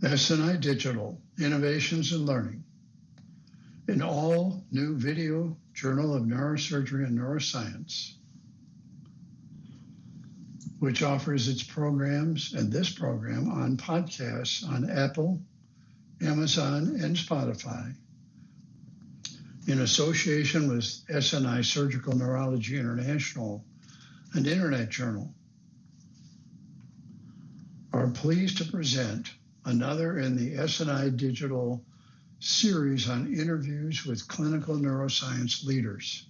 SNIDigital, Innovations in Learning, an all-new video journal of neurosurgery and neuroscience, which offers its programs and this program on podcasts on Apple, Amazon, and Spotify, in association with SNI Surgical Neurology International, an internet journal, are pleased to present another in the SNIDigital series on interviews with clinical neuroscience leaders.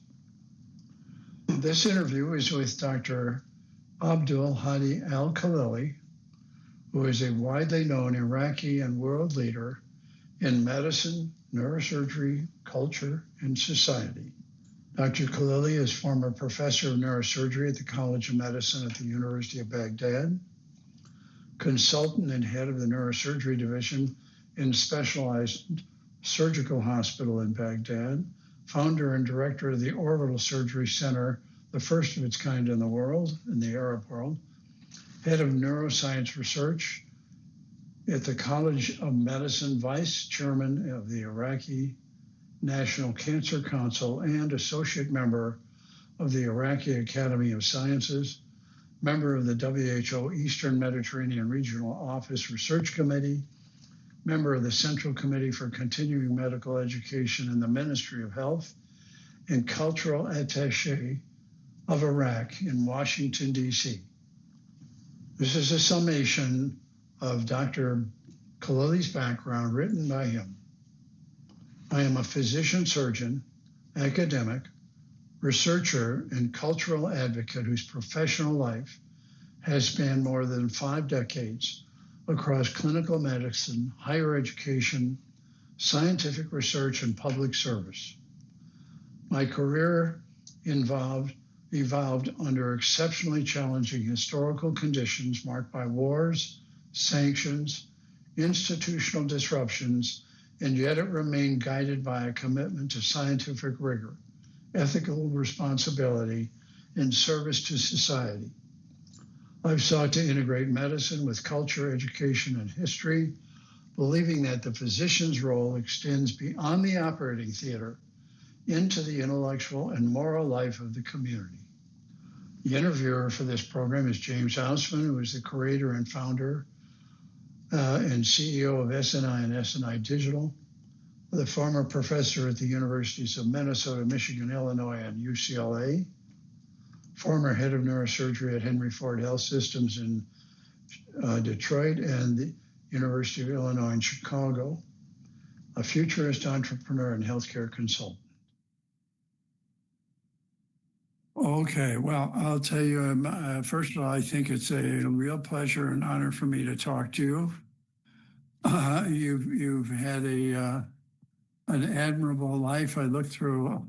This interview is with Dr. Abdul Hadi Al-Khalili, who is a widely known Iraqi and world leader in medicine, neurosurgery, culture, and society. Dr. Khalili is former professor of neurosurgery at the College of Medicine at the University of Baghdad, consultant and head of the neurosurgery division in Specialized Surgical Hospital in Baghdad, founder and director of the Orbital Surgery Center, the first of its kind in the world, in the Arab world, head of neuroscience research at the College of Medicine, vice chairman of the Iraqi National Cancer Council, and associate member of the Iraqi Academy of Sciences, member of the WHO Eastern Mediterranean Regional Office Research Committee, member of the Central Committee for Continuing Medical Education in the Ministry of Health, and cultural attaché of Iraq in Washington, D.C. This is a summation of Dr. Khalili's background written by him. I am a physician surgeon, academic, researcher, and cultural advocate whose professional life has spanned more than 5 decades across clinical medicine, higher education, scientific research, and public service. My career evolved under exceptionally challenging historical conditions marked by wars, sanctions, institutional disruptions, and yet it remained guided by a commitment to scientific rigor, ethical responsibility, and service to society. I've sought to integrate medicine with culture, education, and history, believing that the physician's role extends beyond the operating theater into the intellectual and moral life of the community. The interviewer for this program is James Ausman, who is the creator and founder and CEO of SNI and SNIDigital, the former professor at the Universities of Minnesota, Michigan, Illinois, and UCLA, former head of neurosurgery at Henry Ford Health Systems in Detroit and the University of Illinois in Chicago, a futurist entrepreneur and healthcare consultant. Okay, well, I'll tell you, first of all, I think it's a real pleasure and honor for me to talk to you. You've had an admirable life. I looked through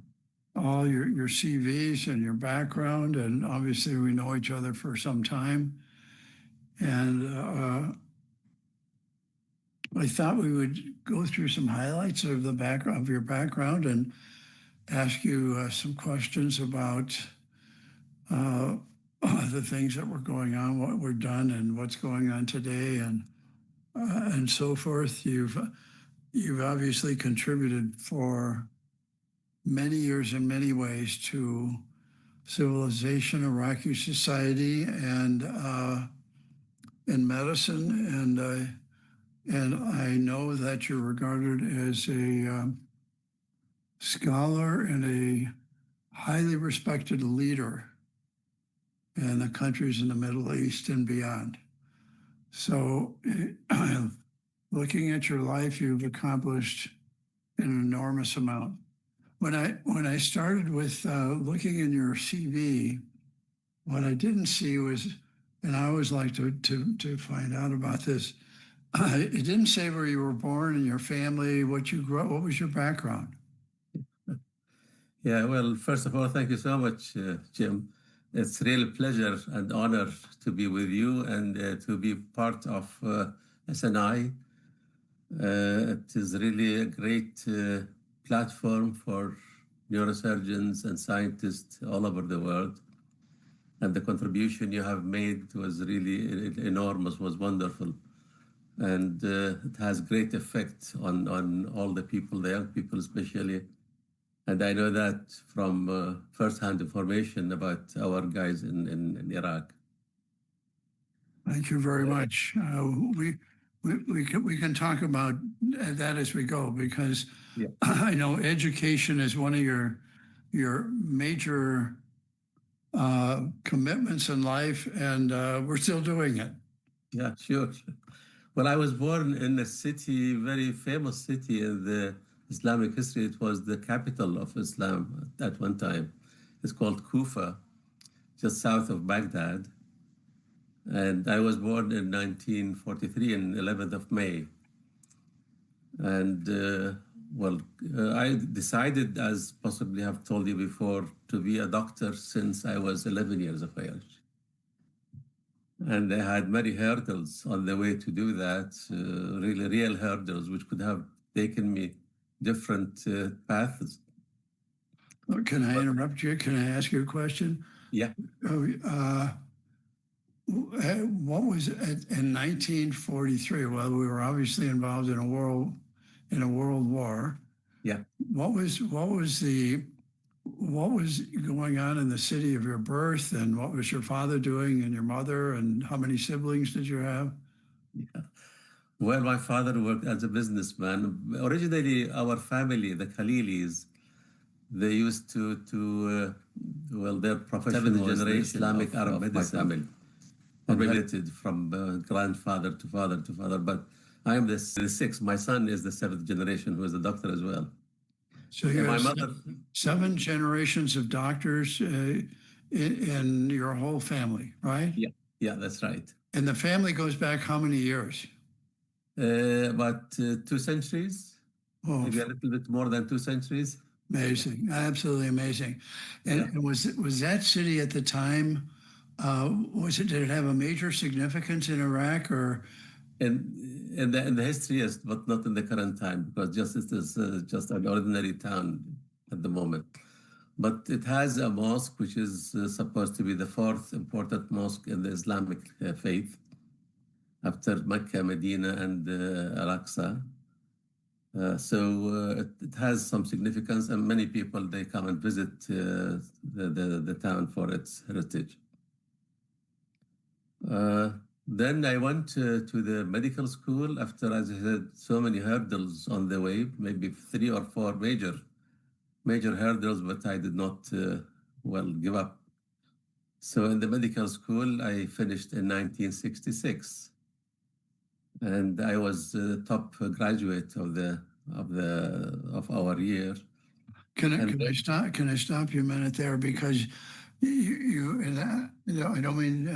all your CVs and your background, and obviously we know each other for some time. And I thought we would go through some highlights of your background and ask you some questions about the things that were going on, what were done, and what's going on today, and so forth. You've obviously contributed for many years in many ways to civilization, Iraqi society, and medicine, and I know that you're regarded as a scholar and a highly respected leader in the countries in the Middle East and beyond. So looking at your life, you've accomplished an enormous amount. When I started with looking in your CV, what I didn't see was, and I always like to find out about this, it didn't say where you were born and your family, what was your background? Yeah, well, first of all, thank you so much, Jim. It's really a pleasure and honor to be with you and to be part of SNI. It is really a great platform for neurosurgeons and scientists all over the world. And the contribution you have made was really enormous, was wonderful. and it has great effect on all the people, the young people especially. And I know that from first-hand information about our guys in Iraq. Thank you very much. We can talk about that as we go, because Yeah. I know education is one of your major commitments in life, and we're still doing it. Yeah, sure. Well, I was born in a city, very famous city in the Islamic history. It was the capital of Islam at one time. It's called Kufa, just south of Baghdad. And I was born in 1943, on 11th of May. And I decided, as possibly have told you before, to be a doctor since I was 11 years of age. And I had many hurdles on the way to do that, really real hurdles, which could have taken me different paths. Can I interrupt you? Can I ask you a question? Yeah. What was it in 1943? Well, we were obviously involved in a world war. Yeah. What was going on in the city of your birth, and what was your father doing and your mother, and how many siblings did you have? Yeah. Well, my father worked as a businessman. Originally, our family, the Khalilis, they used to their profession was generation Islamic Arab medicine. My family. Inherited from grandfather to father to father, but I am the sixth. My son is the seventh generation, who is a doctor as well. So you have seven generations of doctors in your whole family, right? Yeah, that's right. And the family goes back how many years? About 2 centuries, maybe a little bit more than 2 centuries. Amazing, absolutely amazing. And was that city at the time? Did it have a major significance in Iraq, or in the history, yes, but not in the current time, because it is just an ordinary town at the moment. But it has a mosque, which is supposed to be the 4th important mosque in the Islamic faith, after Mecca, Medina, and Al-Aqsa. So it has some significance, and many people, they come and visit the town for its heritage. Then I went to the medical school after I had so many hurdles on the way, maybe 3 or 4 major hurdles, but I did not, give up. So in the medical school, I finished in 1966, and I was the top graduate of our year. Can I stop you a minute there, because you I don't mean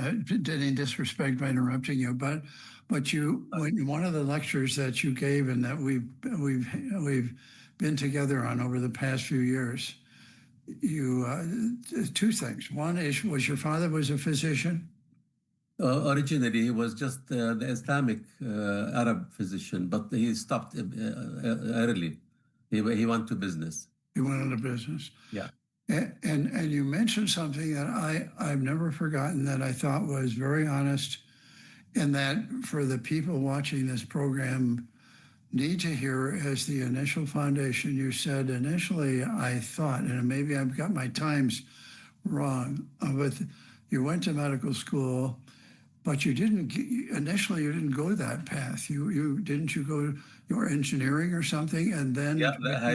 any disrespect by interrupting you, but one of the lectures that you gave and that we've been together on over the past few years, you 2 things. One is, was your father was a physician? Originally, he was just the Islamic Arab physician, but he stopped early. He went to business. He went into business. Yeah. And you mentioned something that I've never forgotten, that I thought was very honest, and that for the people watching this program need to hear as the initial foundation. You said initially, I thought, and maybe I've got my times wrong, but you went to medical school, but you didn't go that path. You were engineering or something, and then I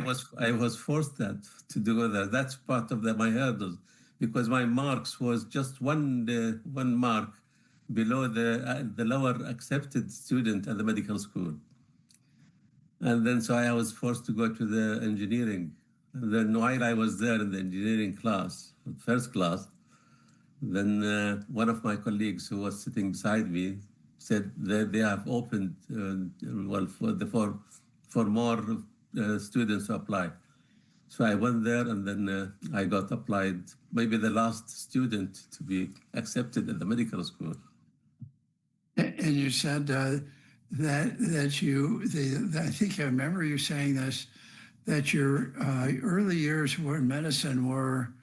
was forced to do that. That's part of my hurdles, because my marks was just one mark below the lower accepted student at the medical school, and then so I was forced to go to the engineering. And then while I was there in the engineering class, first class, then one of my colleagues who was sitting beside me said that they have opened for more students to apply. So I went there, and then I got applied, maybe the last student to be accepted at the medical school. And you said I think I remember you saying this, that your early years in medicine were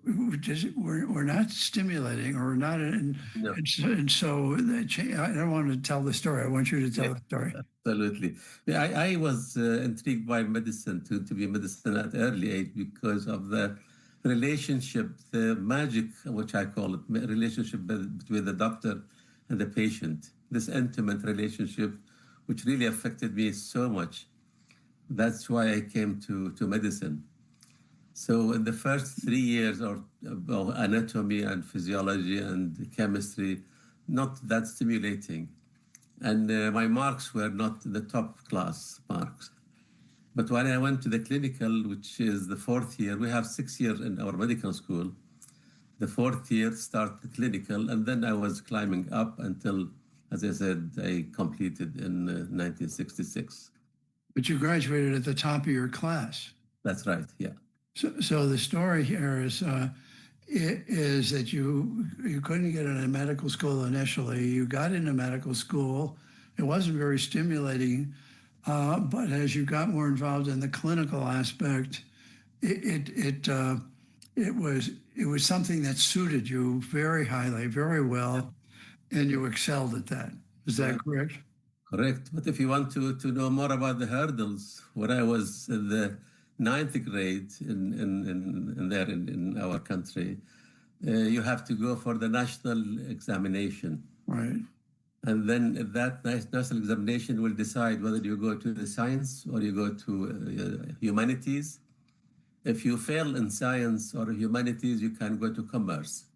we're not stimulating, or not, No. and so I don't want to tell the story. I want you to tell the story. Absolutely. Yeah, I was intrigued by medicine, to be medicine at early age, because of the relationship, the magic, which I call it, relationship between the doctor and the patient. This intimate relationship, which really affected me so much. That's why I came to medicine. So in the first 3 years of anatomy and physiology and chemistry, not that stimulating. And my marks were not the top class marks. But when I went to the clinical, which is the 4th year, we have 6 years in our medical school. The 4th year start the clinical, and then I was climbing up until, as I said, I completed in 1966. But you graduated at the top of your class. That's right, yeah. So the story here is that you couldn't get into medical school initially. You got into medical school. It wasn't very stimulating, but as you got more involved in the clinical aspect, it was something that suited you very highly, very well, and you excelled at that. Is that correct? Correct. But if you want to know more about the hurdles, when I was in the 9th grade in our country, you have to go for the national examination. Right. And then that national examination will decide whether you go to the science or you go to humanities. If you fail in science or humanities, you can go to commerce.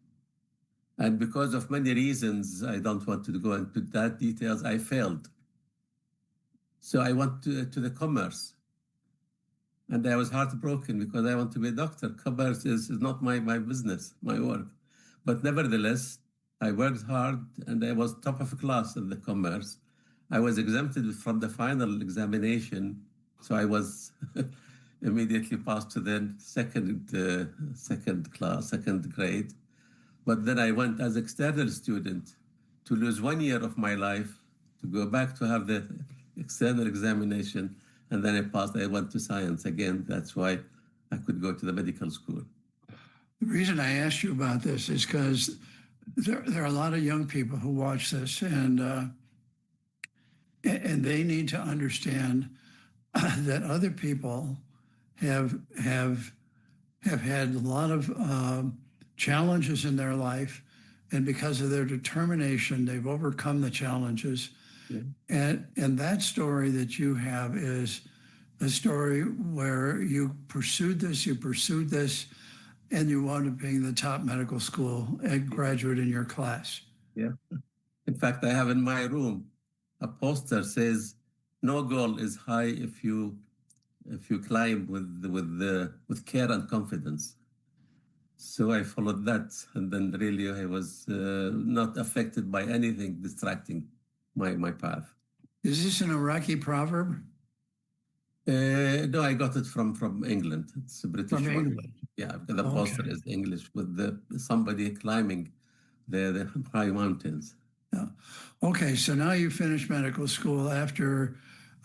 And because of many reasons, I don't want to go into that details, I failed. So I went to the commerce. And I was heartbroken because I want to be a doctor. Commerce is not my business, my work. But nevertheless, I worked hard and I was top of class in the commerce. I was exempted from the final examination. So I was immediately passed to the second grade. But then I went as external student to lose 1 year of my life, to go back to have the external examination. And then I passed, I went to science again. That's why I could go to the medical school. The reason I asked you about this is because there are a lot of young people who watch this, and they need to understand that other people have had a lot of challenges in their life, and because of their determination, they've overcome the challenges. Yeah. And that story that you have is a story where you pursued this, and you wound up being the top medical school and graduate in your class. Yeah. In fact, I have in my room a poster says, "No goal is high if you climb with care and confidence." So I followed that, and then really I was not affected by anything distracting my path. Is this an Iraqi proverb? No, I got it from England. It's a British from one. England. Yeah, the poster is English with somebody climbing the high mountains. Yeah. Okay, so now you finished medical school after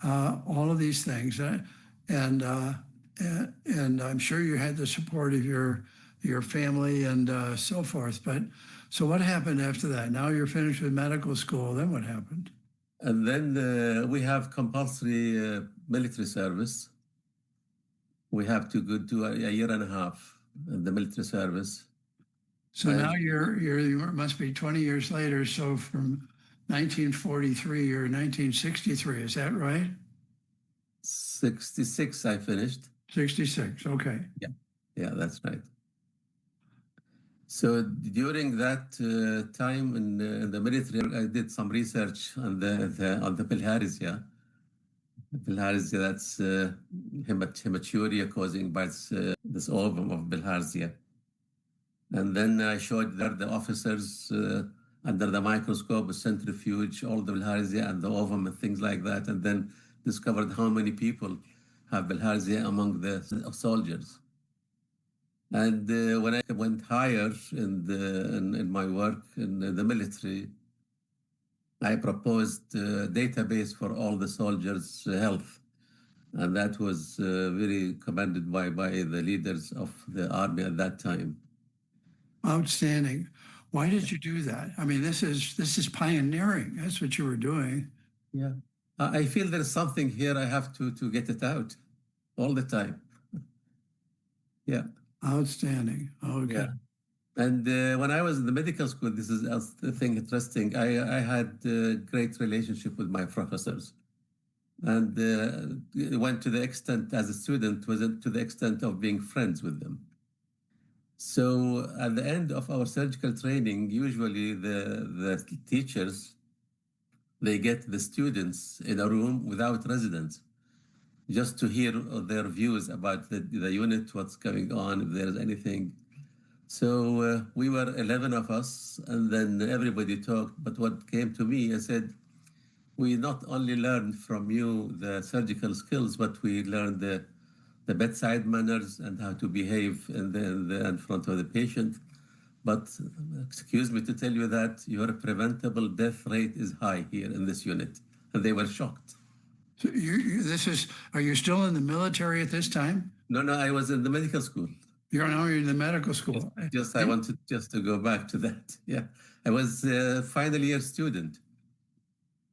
all of these things, and I'm sure you had the support of your family and so forth. But so what happened after that? Now you're finished with medical school. Then what happened? And then we have compulsory military service. We have to go to a year and a half in the military service. So now you must be 20 years later. So from 1943 or 1963, is that right? 66 I finished. 66, okay. Yeah, that's right. So during that time in the military, I did some research on the bilharzia. Bilharzia, that's hematuria causing by this ovum of bilharzia. And then I showed the officers under the microscope, a centrifuge, all the bilharzia and the ovum and things like that, and then discovered how many people have bilharzia among the soldiers. And when I went higher in my work in the military, I proposed a database for all the soldiers' health. And that was very commended by the leaders of the army at that time. Outstanding. Why did you do that? I mean, this is pioneering. That's what you were doing. Yeah. I feel there's something here. I have to get it out all the time. Yeah. Outstanding. Okay. Yeah. And when I was in the medical school, this is the thing interesting. I had a great relationship with my professors, and it went to the extent, as a student, was to the extent of being friends with them. So at the end of our surgical training, usually the teachers, they get the students in a room without residents, just to hear their views about the unit, what's going on, if there's anything. So we were 11 of us, and then everybody talked. But what came to me, I said, we not only learned from you the surgical skills, but we learned the bedside manners and how to behave in front of the patient. But excuse me to tell you that your preventable death rate is high here in this unit. And they were shocked. So are you still in the military at this time? No, I was in the medical school. You're now in the medical school. I wanted just to go back to that. Yeah, I was a final year student.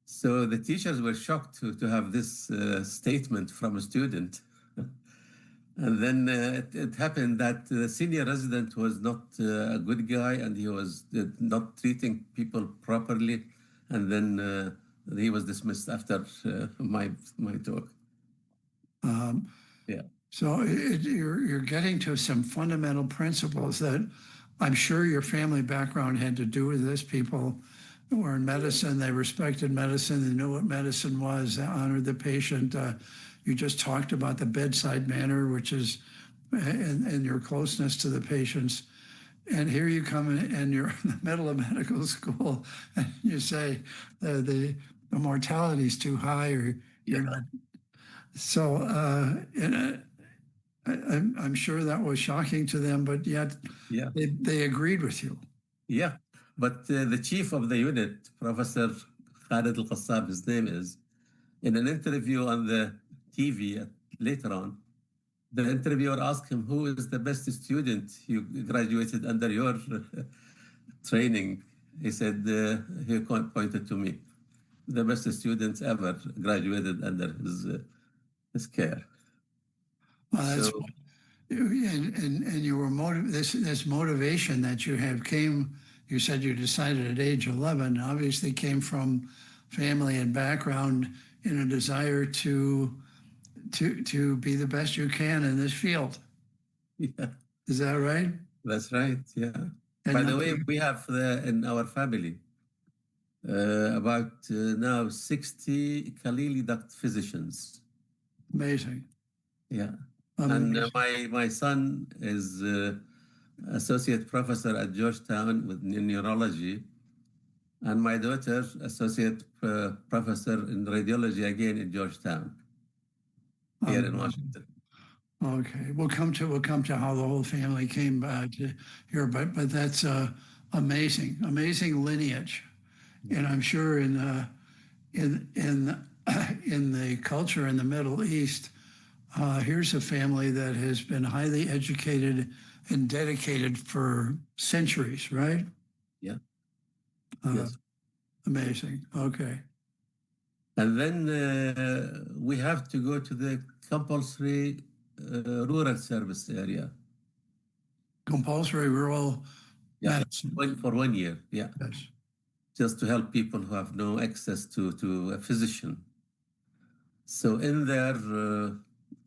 So the teachers were shocked to have this statement from a student. And then it happened that the senior resident was not a good guy, and he was not treating people properly. And then he was dismissed after my talk. Yeah. So you're getting to some fundamental principles that I'm sure your family background had to do with this. People who were in medicine, they respected medicine, they knew what medicine was, they honored the patient. You just talked about the bedside manner, which is, and your closeness to the patients. And here you come in, and you're in the middle of medical school, and you say the mortality is too high, or you're not. So I'm sure that was shocking to them, but yet they agreed with you. Yeah, but the chief of the unit, Professor Khalid Al-Qassab, his name is, in an interview on the TV later on, the interviewer asked him, who is the best student you graduated under your training? He said, he pointed to me, the best students ever graduated under his care. That's, and you were this motivation that you have came, you said you decided at age 11, obviously came from family and background in a desire to be the best you can in this field. Yeah. Is that right? That's right, yeah. And by the way, we have in our family about now 60 Khalili duct physicians. Amazing. Yeah. And my son is associate professor at Georgetown with neurology, and my daughter associate professor in radiology again in Georgetown here in Washington. Okay, we'll come to how the whole family came to here, but that's amazing lineage, and I'm sure in the culture in the Middle East. Here's a family that has been highly educated and dedicated for centuries, right? Yeah. Yes. Amazing. Okay. And then we have to go to the compulsory rural service area. Compulsory rural medicine. For 1 year, yeah. Yes. Just to help people who have no access to a physician. So in there,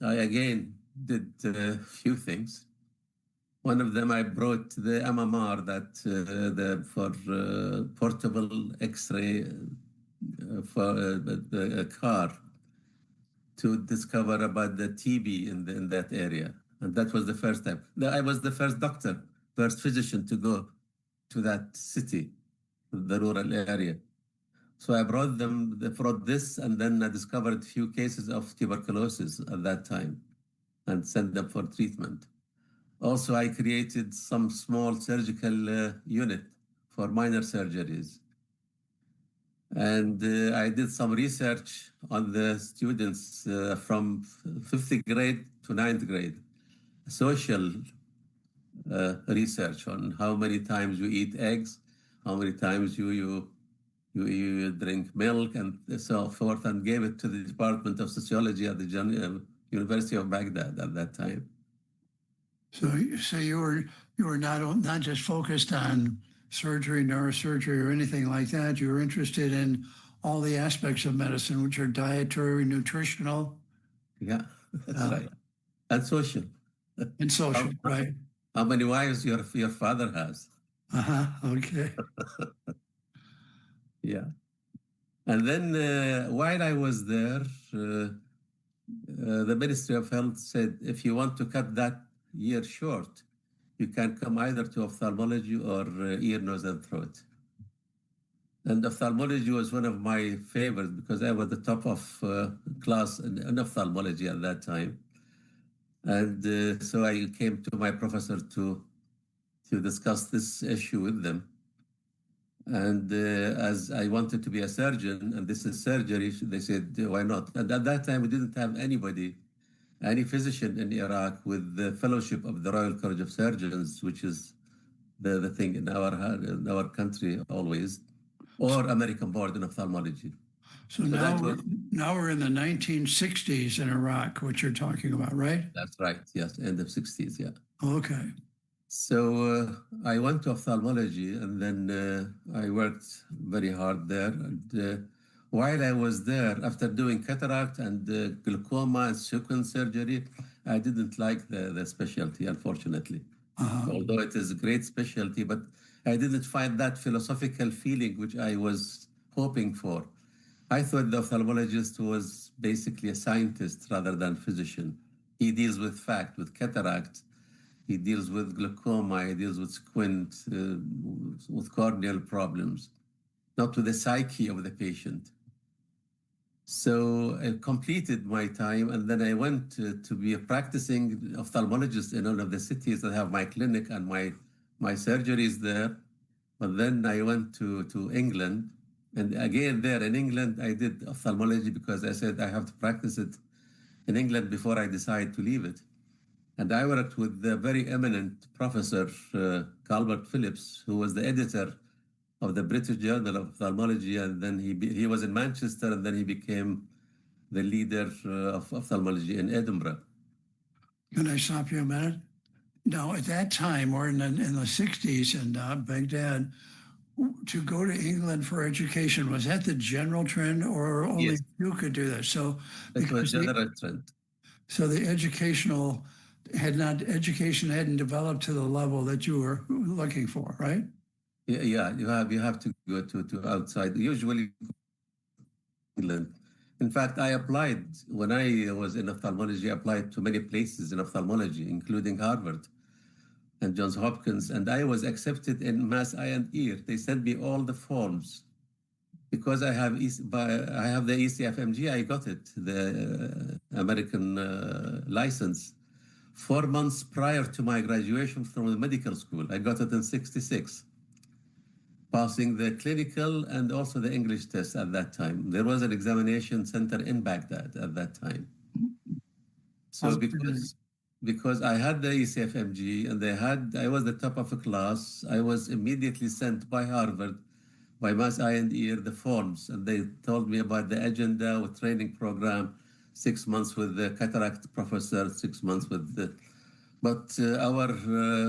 I again did a few things. One of them, I brought the MMR, that for portable X-ray for the car to discover about the TB in that area, and that was the first time. I was the first physician to go to that city, the rural area. So I brought this, and then I discovered a few cases of tuberculosis at that time and sent them for treatment. Also, I created some small surgical unit for minor surgeries. And I did some research on the students from 5th grade to 9th grade, social research on how many times you eat eggs, how many times you drink milk, and so forth, and gave it to the Department of Sociology at the University of Baghdad at that time. So you were not just focused on surgery, neurosurgery, or anything like that. You were interested in all the aspects of medicine, which are dietary, nutritional. Yeah, that's right. And social. And social, right? How many wives your father has? Okay. Yeah. And then while I was there, the Ministry of Health said, if you want to cut that year short, you can come either to ophthalmology or ear, nose, and throat. And ophthalmology was one of my favorites because I was the top of class in ophthalmology at that time. And so I came to my professor to discuss this issue with them. And as I wanted to be a surgeon, and this is surgery, they said, why not? And at that time, we didn't have any physician in Iraq with the fellowship of the Royal College of Surgeons, which is the thing in our country always, or American Board in Ophthalmology. So now we're in the 1960s in Iraq, what you're talking about, right? That's right, yes, end of 60s, yeah. Okay. So I went to ophthalmology, and then I worked very hard there. And while I was there, after doing cataract and glaucoma and sequence surgery, I didn't like the specialty, unfortunately. Although it is a great specialty, but I didn't find that philosophical feeling which I was hoping for. I thought the ophthalmologist was basically a scientist rather than physician. He deals with fact, with cataract. He deals with glaucoma, he deals with squint, with corneal problems, not with the psyche of the patient. So I completed my time, and then I went to be a practicing ophthalmologist in one of the cities that have my clinic and my surgeries there. But then I went to England, and again there in England, I did ophthalmology because I said I have to practice it in England before I decide to leave it. And I worked with the very eminent professor, Calvert Phillips, who was the editor of the British Journal of Ophthalmology. And then he was in Manchester, and then he became the leader of ophthalmology in Edinburgh. Can I stop you a minute? Now, at that time, or in the 60s in Baghdad, to go to England for education, was that the general trend, or only you could do that? So it was a general trend. So the education hadn't developed to the level that you were looking for, right? Yeah, you have to go to outside, usually England. In fact, I applied when I was in ophthalmology. I applied to many places in ophthalmology, including Harvard and Johns Hopkins, and I was accepted in Mass Eye and Ear. They sent me all the forms because I have the ECFMG. I got it, the American license. 4 months prior to my graduation from the medical school. I got it in 66, passing the clinical and also the English test at that time. There was an examination center in Baghdad at that time. So because I had the ECFMG and I was the top of the class, I was immediately sent by Harvard, by Mass Eye and Ear, the forms, and they told me about the agenda with training program, 6 months with the cataract professor, 6 months with the... But our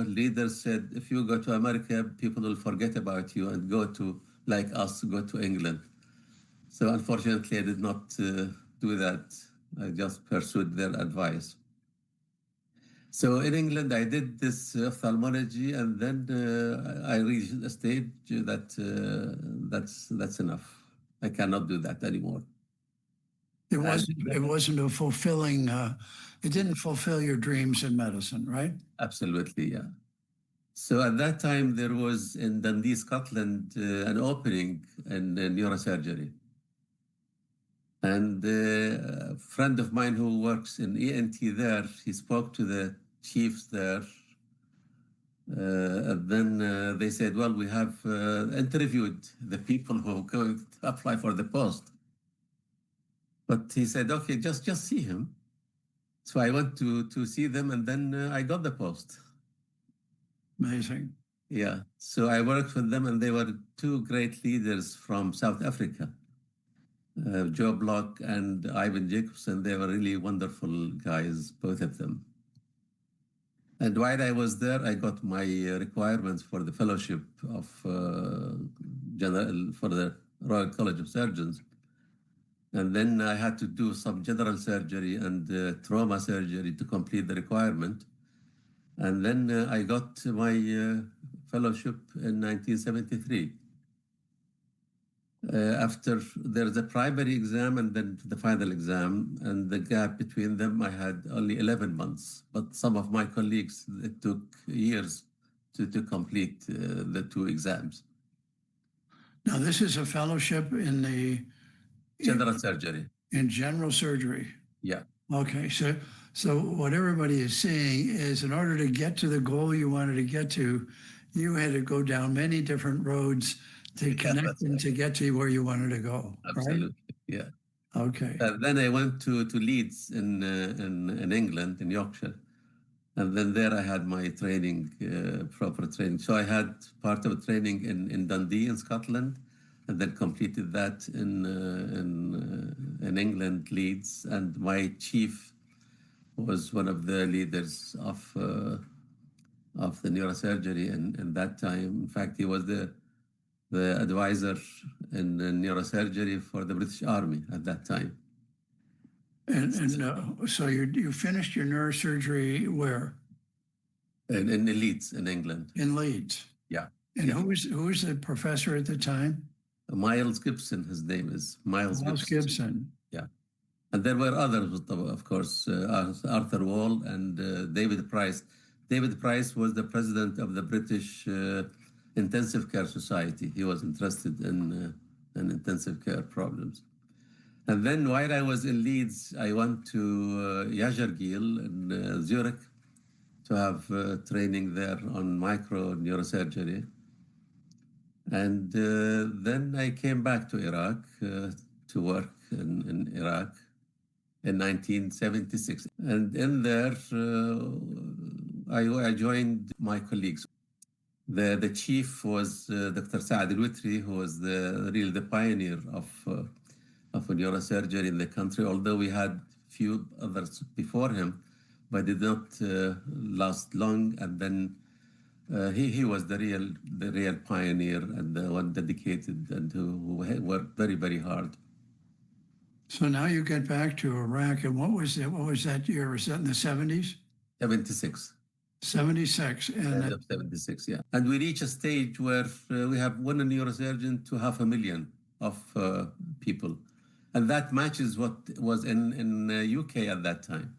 leaders said, if you go to America, people will forget about you and go to, like us, go to England. So unfortunately, I did not do that. I just pursued their advice. So in England, I did this ophthalmology, and then I reached a stage that that's enough. I cannot do that anymore. It wasn't a fulfilling, it didn't fulfill your dreams in medicine, right? Absolutely, yeah. So at that time, there was in Dundee, Scotland, an opening in neurosurgery. And a friend of mine who works in ENT there, he spoke to the chiefs there. And then they said, well, we have interviewed the people who are going to apply for the post. But he said, okay, just see him. So I went to see them, and then I got the post. Amazing. Yeah. So I worked with them, and they were two great leaders from South Africa, Joe Block and Ivan Jacobson. They were really wonderful guys, both of them. And while I was there, I got my requirements for the fellowship of for the Royal College of Surgeons. And then I had to do some general surgery and trauma surgery to complete the requirement. And then I got my fellowship in 1973. After there's a primary exam and then the final exam, and the gap between them, I had only 11 months. But some of my colleagues, it took years to complete the two exams. Now, this is a fellowship in the General surgery. In general surgery. Yeah. Okay. So what everybody is seeing is, in order to get to the goal you wanted to get to, you had to go down many different roads to connect them to get to where you wanted to go. Absolutely. Right? Yeah. Okay. Then I went to Leeds in England, in Yorkshire. And then there I had my training, proper training. So I had part of the training in Dundee in Scotland, and then completed that in England, Leeds. And my chief was one of the leaders of the neurosurgery in that time. In fact, he was the advisor in neurosurgery for the British Army at that time. And so you finished your neurosurgery where? In Leeds, in England. In Leeds. Yeah. And who was the professor at the time? Miles Gibson, his name is. Miles Gibson. Yeah. And there were others, of course, Arthur Wall and David Price. David Price was the president of the British Intensive Care Society. He was interested in intensive care problems. And then while I was in Leeds, I went to Yajargil in Zurich to have training there on micro neurosurgery. And then I came back to Iraq to work in Iraq in 1976. And in there, I joined my colleagues. The chief was Dr. Saad al-Witri, who was really the pioneer of neurosurgery in the country, although we had few others before him, but did not last long. And then he was the real pioneer and the one dedicated and who worked very, very hard. So now you get back to Iraq, and what was that year? Was that in the 70s? 76. 76. End of 76, yeah. And we reach a stage where we have one neurosurgeon to 500,000 of people. And that matches what was in UK at that time.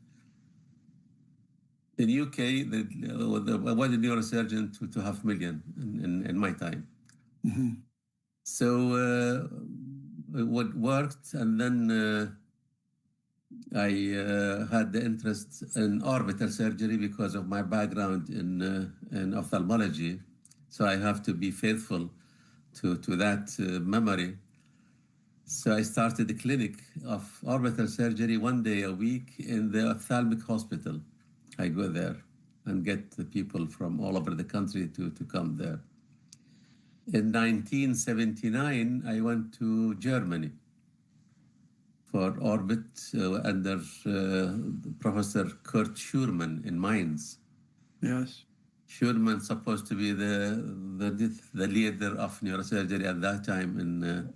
In UK, one neurosurgeon to 500,000 in my time. Mm-hmm. So it worked, and then I had the interest in orbital surgery because of my background in ophthalmology. So I have to be faithful to that memory. So I started a clinic of orbital surgery 1 day a week in the ophthalmic hospital. I go there and get the people from all over the country to come there. In 1979, I went to Germany for orbit under Professor Kurt Schurman in Mainz. Yes. Schurman's supposed to be the leader of neurosurgery at that time in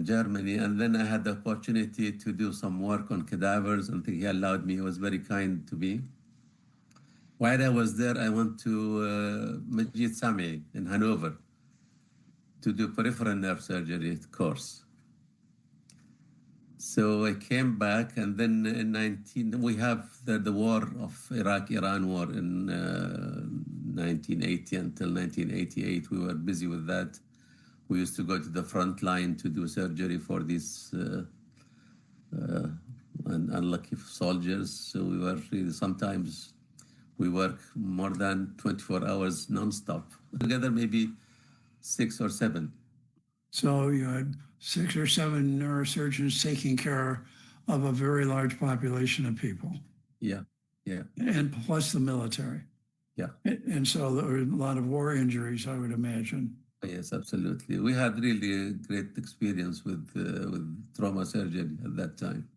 Germany. And then I had the opportunity to do some work on cadavers, and he allowed me. He was very kind to me. While I was there, I went to Majid Sami in Hanover to do peripheral nerve surgery course. So I came back, and then we have the war of Iraq-Iran war in 1980 until 1988. We were busy with that. We used to go to the front line to do surgery for these unlucky soldiers. So we were really, sometimes we work more than 24 hours nonstop. Together, maybe 6 or 7. So you had 6 or 7 neurosurgeons taking care of a very large population of people. Yeah, yeah. And plus the military. Yeah. And so there were a lot of war injuries, I would imagine. Yes, absolutely. We had really a great experience with trauma surgery at that time.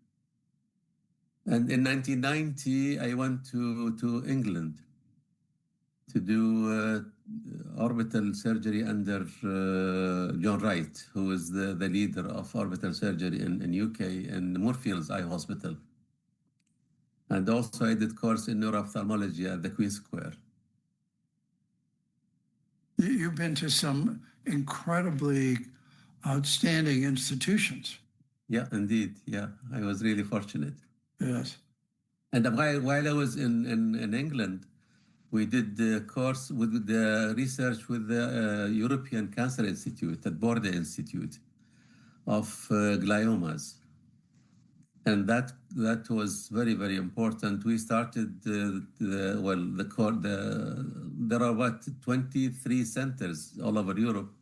And in 1990, I went to England to do orbital surgery under John Wright, who is the leader of orbital surgery in UK in Moorfields Eye Hospital. And also I did course in neuroophthalmology at the Queen Square. You've been to some incredibly outstanding institutions. Yeah, indeed. Yeah, I was really fortunate. Yes. And while I was in England, we did the course with the research with the European Cancer Institute at Border Institute of gliomas. And that was very, very important. We started there are about 23 centers all over Europe,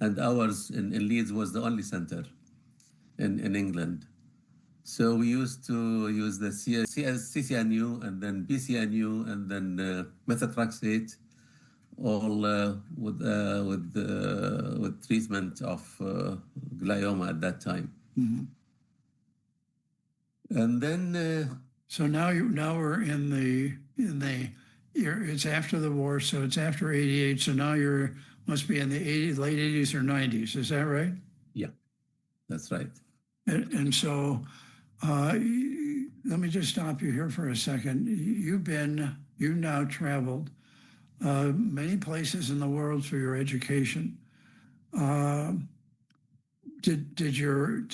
and ours in Leeds was the only center in England. So we used to use the CCNU and then BCNU and then methotrexate, all with treatment of glioma at that time. Mm-hmm. And then so now we're in the it's after the war, so it's after 88. So now must be in the late 80s or 90s. Is that right? Yeah, that's right. And so let me just stop you here for a second. You've now traveled many places in the world for your education. Did your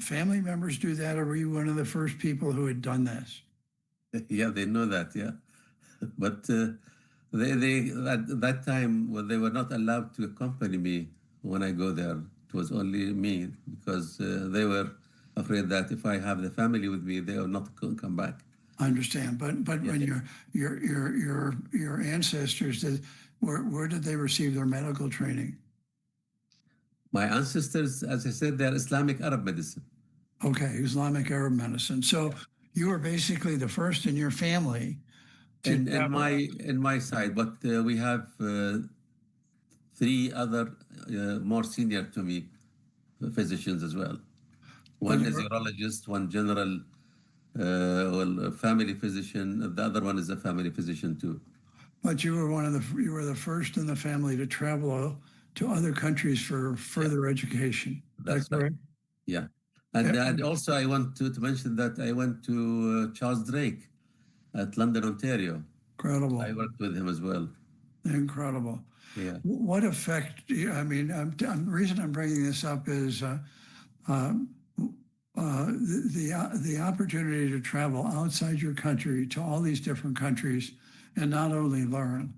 family members do that, or were you one of the first people who had done this? Yeah, they know that. Yeah, but they at that time, well, they were not allowed to accompany me when I go there. It was only me because they were afraid that if I have the family with me, they will not come back. I understand, but Yeah. when your ancestors where did they receive their medical training? My ancestors, as I said, they're Islamic Arab medicine. Okay, Islamic Arab medicine. So you were basically the first in your family. In my side, but we have 3 other more senior to me physicians as well. One is urologist, one general family physician. The other one is a family physician too. But you were the first in the family to travel to other countries for further education. That's right. Yeah. And also I want to mention that I went to Charles Drake at London, Ontario. Incredible. I worked with him as well. Incredible. Yeah. What effect, I mean, the reason I'm bringing this up is the opportunity to travel outside your country to all these different countries and not only learn.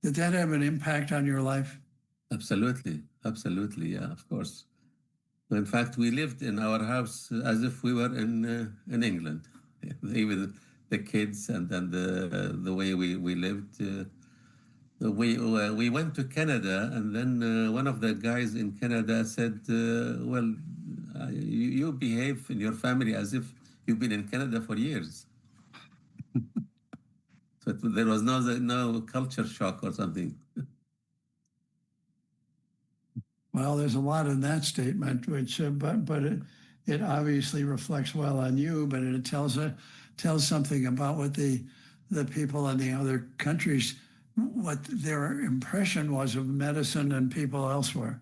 Did that have an impact on your life? Absolutely. Absolutely. Yeah, of course. In fact, we lived in our house as if we were in England, even the kids and then the way we lived. We went to Canada, and then one of the guys in Canada said, well, you behave in your family as if you've been in Canada for years. So there was no culture shock or something. Well, there's a lot in that statement, which, but it obviously reflects well on you, but it tells something about what the people in the other countries, what their impression was of medicine and people elsewhere.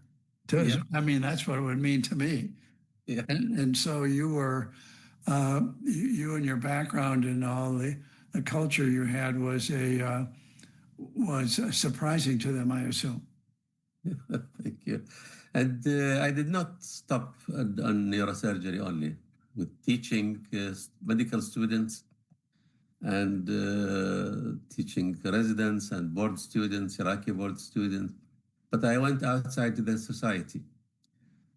Yeah. I mean, that's what it would mean to me. Yeah. And so you were, you and your background and all the culture you had was surprising to them, I assume. Thank you. And I did not stop on neurosurgery only, with teaching medical students and teaching residents and board students, Iraqi board students. But I went outside to the society.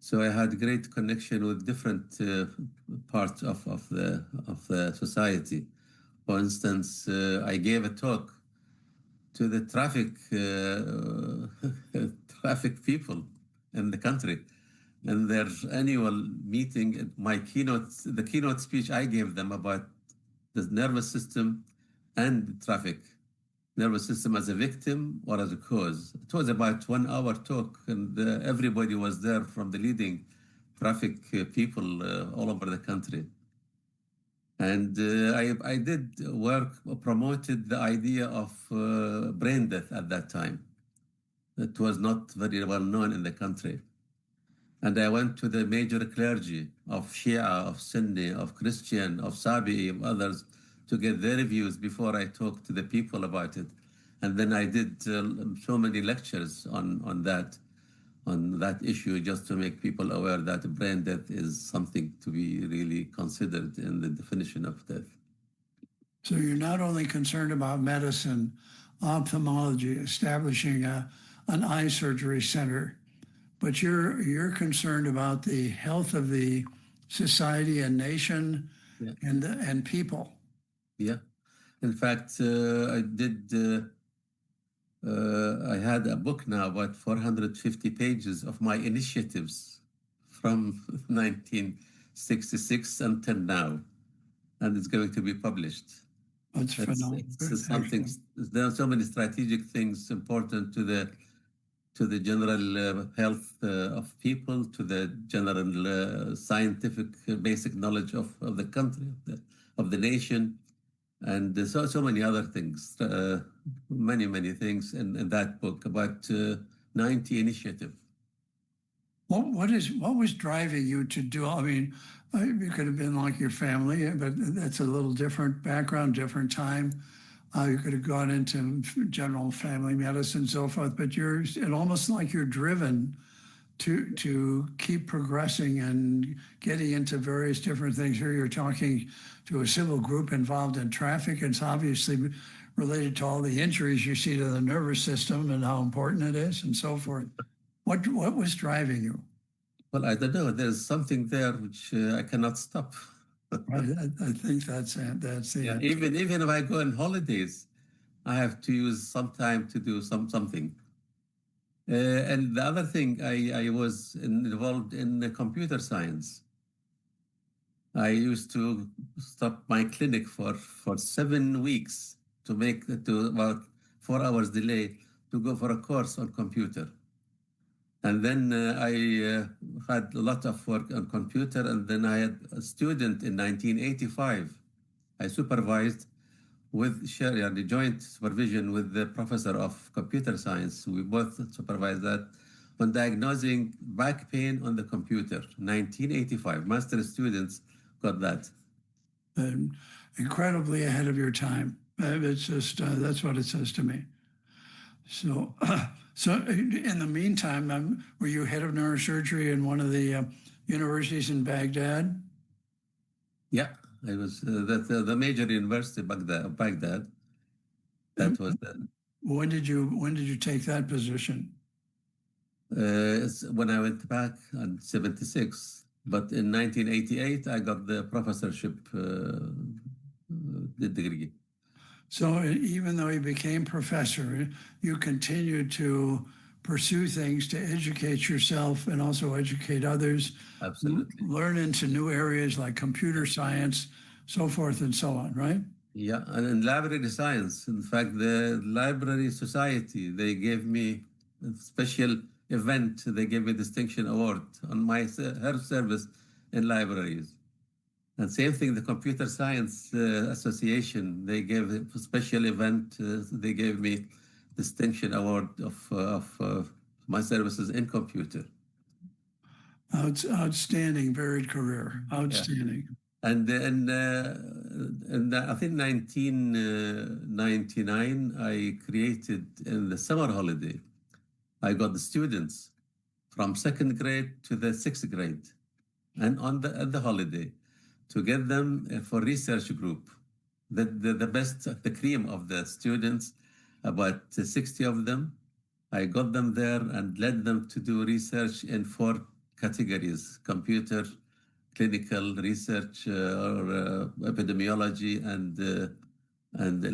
So I had great connection with different parts of the society. For instance, I gave a talk to the traffic people in the country. In their annual meeting, the keynote speech I gave them about the nervous system and traffic nervous system as a victim or as a cause. It was about 1 hour talk, and everybody was there from the leading traffic people all over the country. And I did work, promoted the idea of brain death at that time. It was not very well known in the country. And I went to the major clergy of Shia, of Sunni, of Christian, of Sabi, of others, to get their views before I talked to the people about it. And then I did so many lectures on that issue, just to make people aware that brain death is something to be really considered in the definition of death. So you're not only concerned about medicine, ophthalmology, establishing an eye surgery center, but you're concerned about the health of the society and nation, yeah, and people. Yeah. In fact, I had a book now about 450 pages of my initiatives from 1966 until now, and it's going to be published. That's phenomenal. It's something. There are so many strategic things important to the general health of people, to the general scientific basic knowledge of the country, of the nation, and so many other things, many things in that book, about 90 initiatives. What was driving you to do? I mean, you could have been like your family, but that's a little different background, different time. You could have gone into general family medicine and so forth, but it's almost like you're driven to keep progressing and getting into various different things. Here you're talking to a civil group involved in traffic. It's obviously related to all the injuries you see to the nervous system and how important it is and so forth. What was driving you? Well, I don't know. There's something there which I cannot stop. I think that's the yeah. Even if I go on holidays, I have to use some time to do something. And the other thing, I was involved in computer science. I used to stop my clinic for 7 weeks to about 4 hours delay to go for a course on computer. And then I had a lot of work on computer, and then I had a student in 1985. I supervised with the joint supervision with the professor of computer science. We both supervised that on diagnosing back pain on the computer. 1985, master students got that. Incredibly ahead of your time. It's just, that's what it says to me. So in the meantime, were you head of neurosurgery in one of the universities in Baghdad? Yeah, I was the major university of Baghdad. That was the. When did you take that position? When I went back in '76, but in 1988 I got the professorship degree. So even though you became professor, you continued to pursue things to educate yourself and also educate others. Absolutely. Learn into new areas like computer science, so forth and so on, right? Yeah, and in library science, in fact, the Library Society, they gave me a special event. They gave me a distinction award on my service in libraries. And same thing, the Computer Science Association, they gave a special event. They gave me distinction award of my services in computer. Outstanding, varied career, outstanding. Yeah. And I think 1999, I created in the summer holiday, I got the students from 2nd grade to the 6th grade, and at the holiday, to get them for research group, the best, the cream of the students, about 60 of them. I got them there and led them to do research in 4 categories: computer, clinical research, or epidemiology, and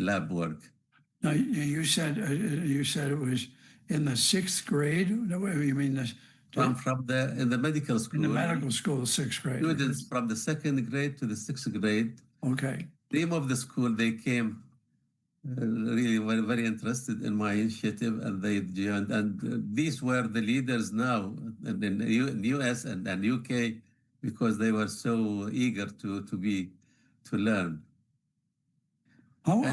lab work. Now you said it was in the 6th grade. You mean in the medical school? In the medical school, 6th grade. Students from the 2nd grade to the 6th grade. Okay. The name of the school, they came really were very interested in my initiative, and they joined. And these were the leaders now in the US and UK, because they were so eager to learn. How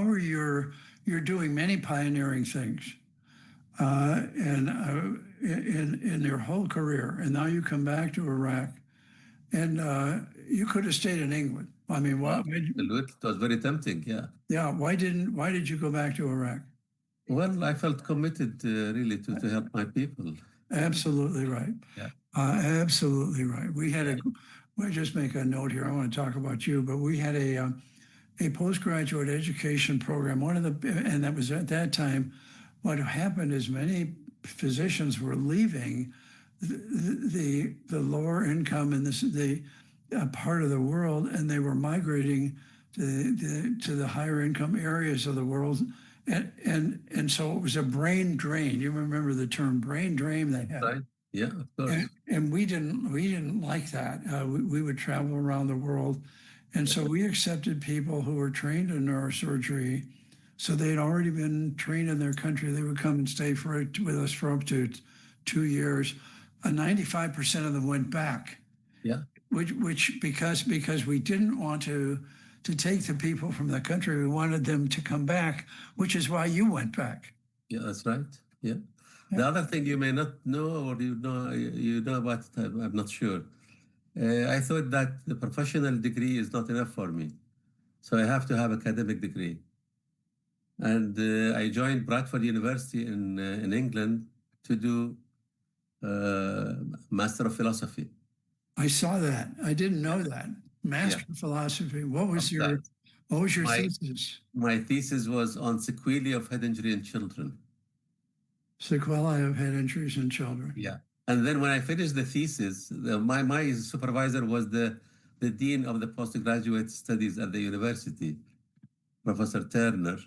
are you're doing many pioneering things, and in your whole career, and now you come back to Iraq, and you could have stayed in England. I mean, why? It was very tempting, yeah. Yeah, why did you go back to Iraq? Well, I felt committed really to help my people. Absolutely right. Yeah. Absolutely right. We just make a note here. I want to talk about you, but we had a postgraduate education program. And that was at that time. What happened is many physicians were leaving the lower income and the part of the world, and they were migrating to the higher income areas of the world, and so it was a brain drain. You remember the term brain drain they had? Right. Yeah, of course. And we didn't like that. We would travel around the world, and so we accepted people who were trained in neurosurgery. So they'd already been trained in their country. They would come and stay with us for up to 2 years. 95% of them went back. Yeah. Which because we didn't want to take the people from the country, we wanted them to come back, which is why you went back. Yeah, that's right. Yeah. The other thing you may not know, or you know about it, I'm not sure. I thought that the professional degree is not enough for me, so I have to have academic degree. And I joined Bradford University in England to do Master of Philosophy. I saw that. I didn't know that. Master of Philosophy. What was your thesis? My thesis was on sequelae of head injury in children. Sequelae of head injuries in children. Yeah. And then when I finished the thesis, my supervisor was the dean of the postgraduate studies at the university, Professor Turner.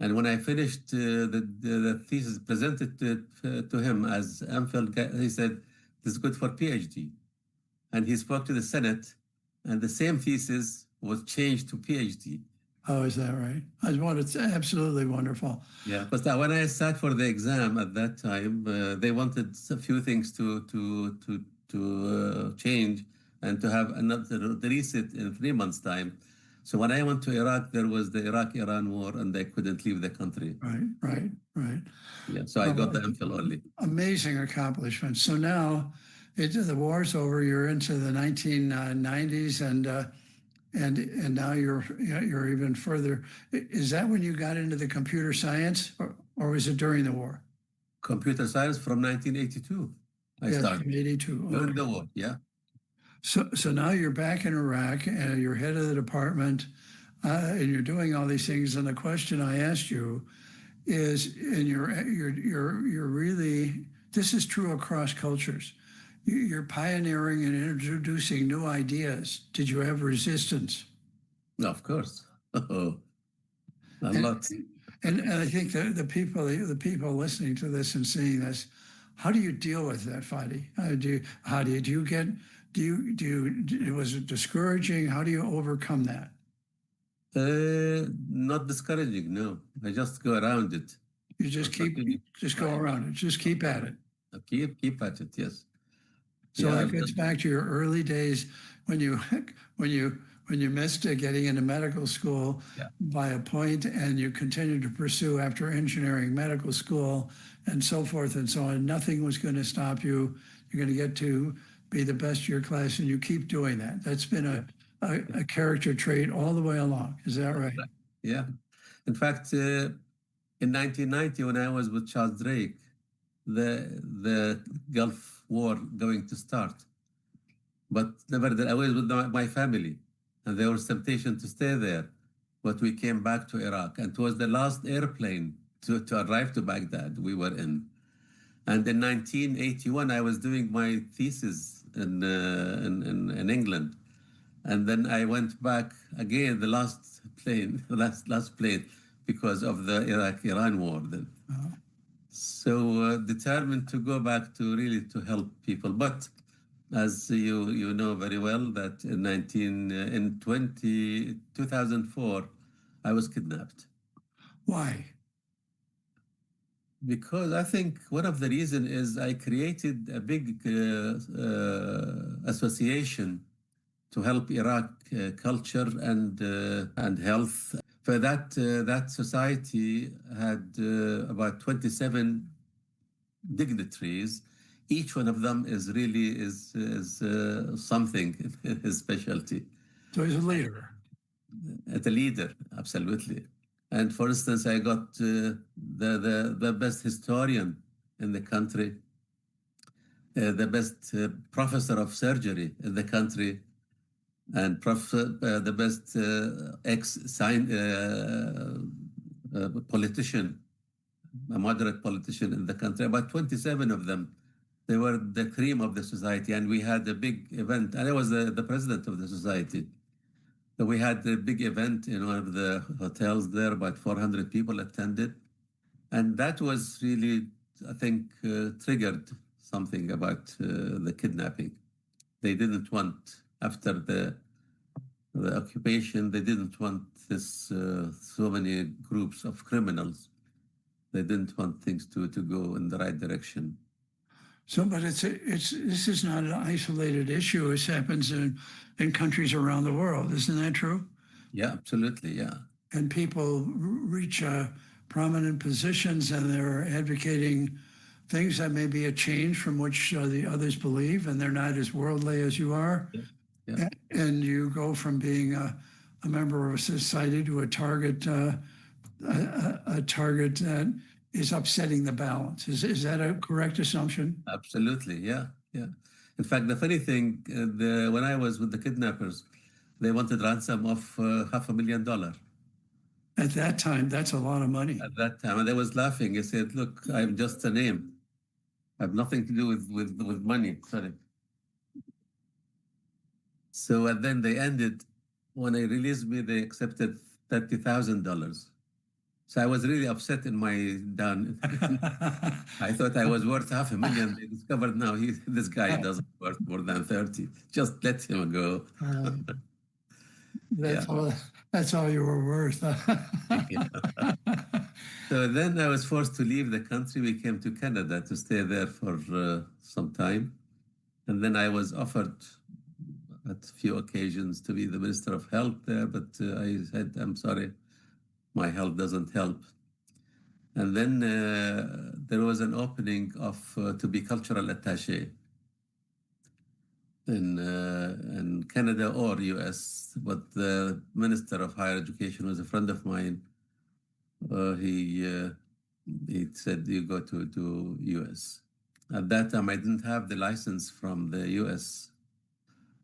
And when I finished the thesis, presented to him as MPhil, he said, "This is good for PhD." And he spoke to the Senate, and the same thesis was changed to PhD. Oh, is that right? It's absolutely wonderful. Yeah, but when I sat for the exam at that time, they wanted a few things to change and to have another reset in 3 months' time. So when I went to Iraq, there was the Iraq-Iran war, and they couldn't leave the country. Right. Yeah, so I got the MPhil only. Amazing accomplishment. So now the war's over. You're into the 1990s, and now you're even further. Is that when you got into the computer science, or was it during the war? Computer science from 1982. I started. 82. During the war, yeah. So now you're back in Iraq, and you're head of the department, and you're doing all these things. And the question I asked you is, and you're really, this is true across cultures. You're pioneering and introducing new ideas. Did you have resistance? Of course. A lot. And I think the people listening to this and seeing this, how do you deal with that, Fadi? Was it discouraging? How do you overcome that? Not discouraging, no. I just go around it. You just go around it. Just keep at it. Keep at it, yes. So it gets back to your early days when you missed getting into medical school by a point, and you continued to pursue after engineering medical school and so forth and so on. Nothing was going to stop you. You're going to get to be the best of your class, and you keep doing that. That's been a character trait all the way along. Is that right? Yeah. In fact, in 1990, when I was with Charles Drake, the Gulf War going to start. But nevertheless, I was with my family, and there was temptation to stay there. But we came back to Iraq, and it was the last airplane to arrive to Baghdad we were in. And in 1981, I was doing my thesis in England. And then I went back again, the last plane, because of the Iraq-Iran war then. Uh-huh. So determined to go back to really to help people. But as you know very well, that in 2004, I was kidnapped. Why? Because I think one of the reasons is I created a big association to help Iraq culture and health. For that society had about 27 dignitaries. Each one of them is really something, his specialty. So he's a leader. The leader, absolutely. And for instance, I got the best historian in the country, the best professor of surgery in the country, and the best politician, a moderate politician in the country. About 27 of them. They were the cream of the society, and we had a big event. And I was the president of the society. So we had a big event in one of the hotels there. About 400 people attended. And that was really, I think, triggered something about the kidnapping. They didn't want, after the occupation, they didn't want this so many groups of criminals. They didn't want things to go in the right direction. So, but this is not an isolated issue. It happens in countries around the world. Isn't that true? Yeah, absolutely. Yeah. And people reach prominent positions and they're advocating things that may be a change from which the others believe, and they're not as worldly as you are. Yeah. And you go from being a member of a society to a target that is upsetting the balance. Is that a correct assumption? Absolutely, yeah. In fact, the funny thing, when I was with the kidnappers, they wanted ransom of $500,000. At that time, that's a lot of money. At that time, and they was laughing. He said, "Look, I'm just a name. I have nothing to do with money." Sorry. So and then they ended. When they released me, they accepted $30,000. So I was really upset in my down. I thought I was worth $500,000. They discovered now this guy doesn't worth more than 30. Just let him go. That's all you were worth. So then I was forced to leave the country. We came to Canada to stay there for some time. And then I was offered at a few occasions to be the Minister of Health there, but I said, I'm sorry, my health doesn't help. And then there was an opening to be cultural attaché in Canada or US, but the Minister of Higher Education was a friend of mine. He said, you go to US. At that time, I didn't have the license from the US,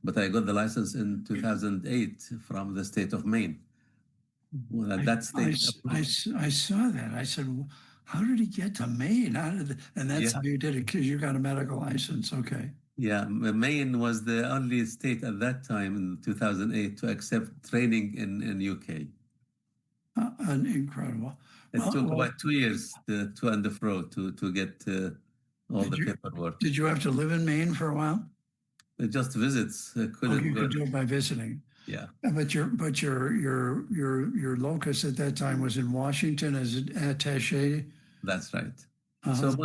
but I got the license in 2008 from the state of Maine. Well, at that state, I saw that. I said, how did he get to Maine? And that's how you did it, because you got a medical license. Okay. Yeah, Maine was the only state at that time in 2008 to accept training in UK. Incredible. It took about 2 years to and fro to get all the paperwork. Did you have to live in Maine for a while? Just visits. You could do it by visiting. Yeah. But your locus at that time was in Washington as an attaché. That's right. So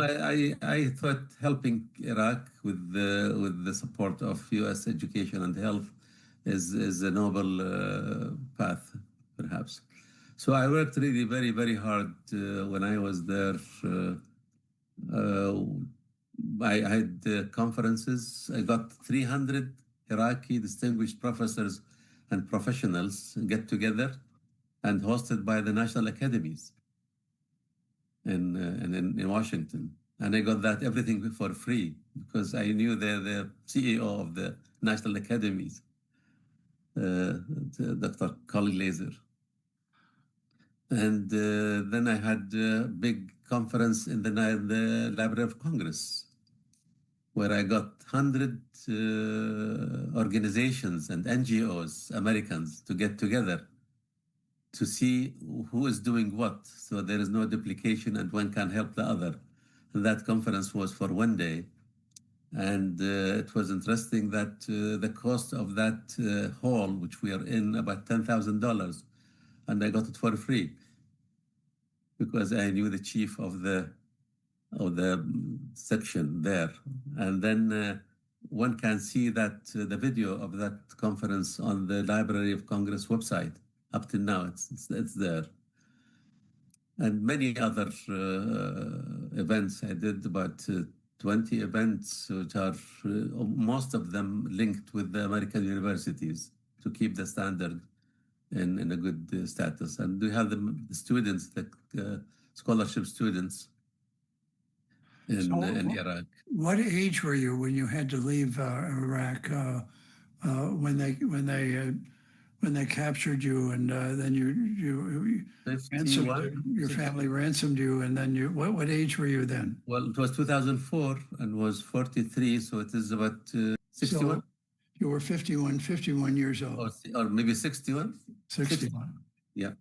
I thought helping Iraq with the support of U.S. education and health is a noble path, perhaps. So I worked really very, very hard when I was there. I had conferences. I got 300 Iraqi distinguished professors and professionals get together and hosted by the national academies in Washington. And I got that everything for free because I knew the CEO of the national academies, Dr. Colin Laser. And then I had a big conference in the Library of Congress, where I got 100 organizations and NGOs, Americans, to get together to see who is doing what, so there is no duplication and one can help the other. And that conference was for 1 day. And it was interesting that the cost of that hall, which we are in, about $10,000, and I got it for free. because I knew the chief of the section there. And then one can see that the video of that conference on the Library of Congress website. Up till now, it's there. And many other events. I did about 20 events, which are most of them linked with the American universities to keep the standard in a good status. And we have the students, the scholarship students in Iraq. What age were you when you had to leave Iraq? When they captured you, and then you ransomed, your family ransomed you, and then what age were you then? Well, it was 2004 and was 43, so it is about 61. So you were 51 years old. Or maybe 61? 61. Yeah.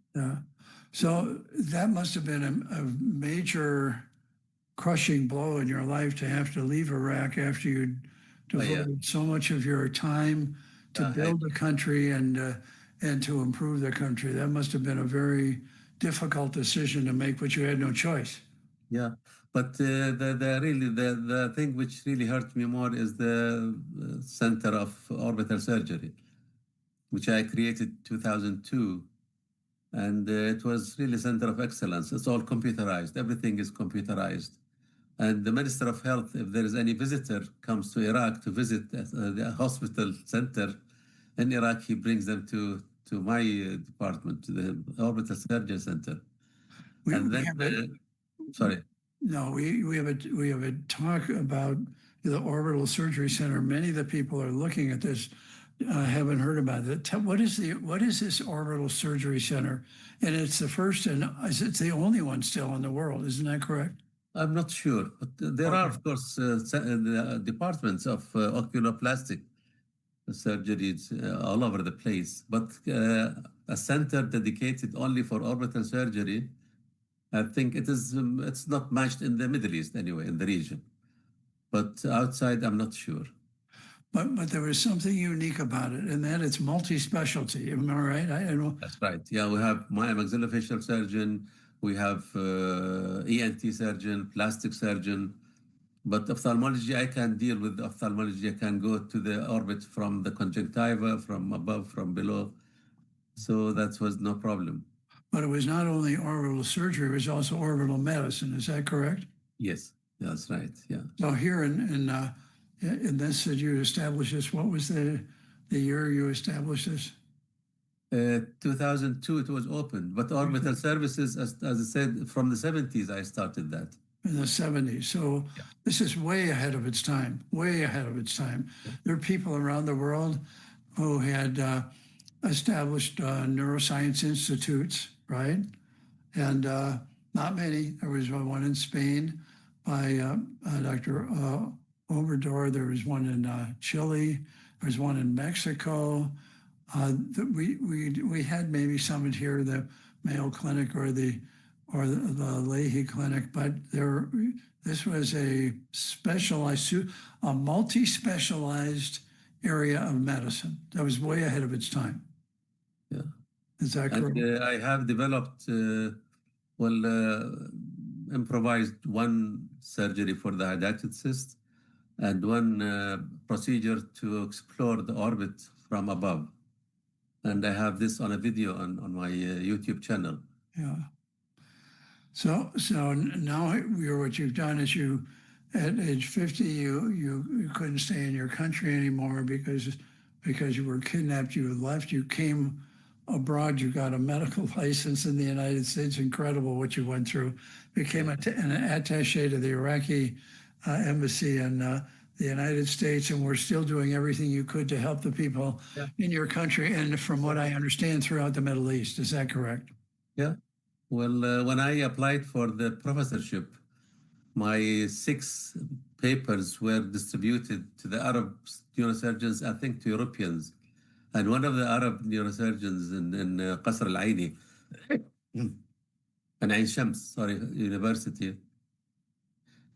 So that must have been a major crushing blow in your life to have to leave Iraq after you devoted so much of your time to build the country and to improve the country. That must have been a very difficult decision to make, but you had no choice. Yeah, but the thing which really hurt me more is the Center of Orbital Surgery, which I created 2002. And it was really a center of excellence. It's all computerized. Everything is computerized. And the Minister of Health, if there is any visitor comes to Iraq to visit the hospital center in Iraq, he brings them to my department, to the Orbital Surgery Center. We have a talk about the Orbital Surgery Center. Many of the people are looking at this, haven't heard about it. What is this Orbital Surgery Center? And it's the first and it's the only one still in the world. Isn't that correct? I'm not sure, but there are, of course, departments of oculoplastic surgeries all over the place. But a center dedicated only for orbital surgery, I think it's not matched in the Middle East anyway, in the region. But outside, I'm not sure. But there was something unique about it, and that it's multi-specialty. Am I right? I know. That's right. Yeah, we have maxillofacial surgeon, we have ENT surgeon, plastic surgeon. But ophthalmology, I can deal with ophthalmology. I can go to the orbit from the conjunctiva, from above, from below. So that was no problem. But it was not only orbital surgery, it was also orbital medicine. Is that correct? Yes, that's right. Yeah. So here in this, that you established this, what was the year you established this? 2002 it was opened, but orbital services, as I said, from the 70s I started that. In the 70s. So this is way ahead of its time, way ahead of its time. There are people around the world who had established neuroscience institutes, right? And not many. There was one in Spain by Dr. Obrador. There was one in Chile. There was one in Mexico. We had maybe some here, the Mayo Clinic or the Leahy Clinic, but this was a multi-specialized area of medicine that was way ahead of its time. Yeah, is that correct? And I have developed improvised one surgery for the hydatid cyst and one procedure to explore the orbit from above. And I have this on a video on my YouTube channel. Yeah. So now what you've done is at age 50, you couldn't stay in your country anymore because you were kidnapped. You left. You came abroad. You got a medical license in the United States. Incredible what you went through. Became an attaché to the Iraqi embassy in the United States, and we're still doing everything you could to help the people in your country and, from what I understand, throughout the Middle East. Is that correct? Yeah. Well, when I applied for the professorship, my 6 papers were distributed to the Arab neurosurgeons, I think to Europeans. And one of the Arab neurosurgeons in Qasr al-Aini, in Ain Shams, university,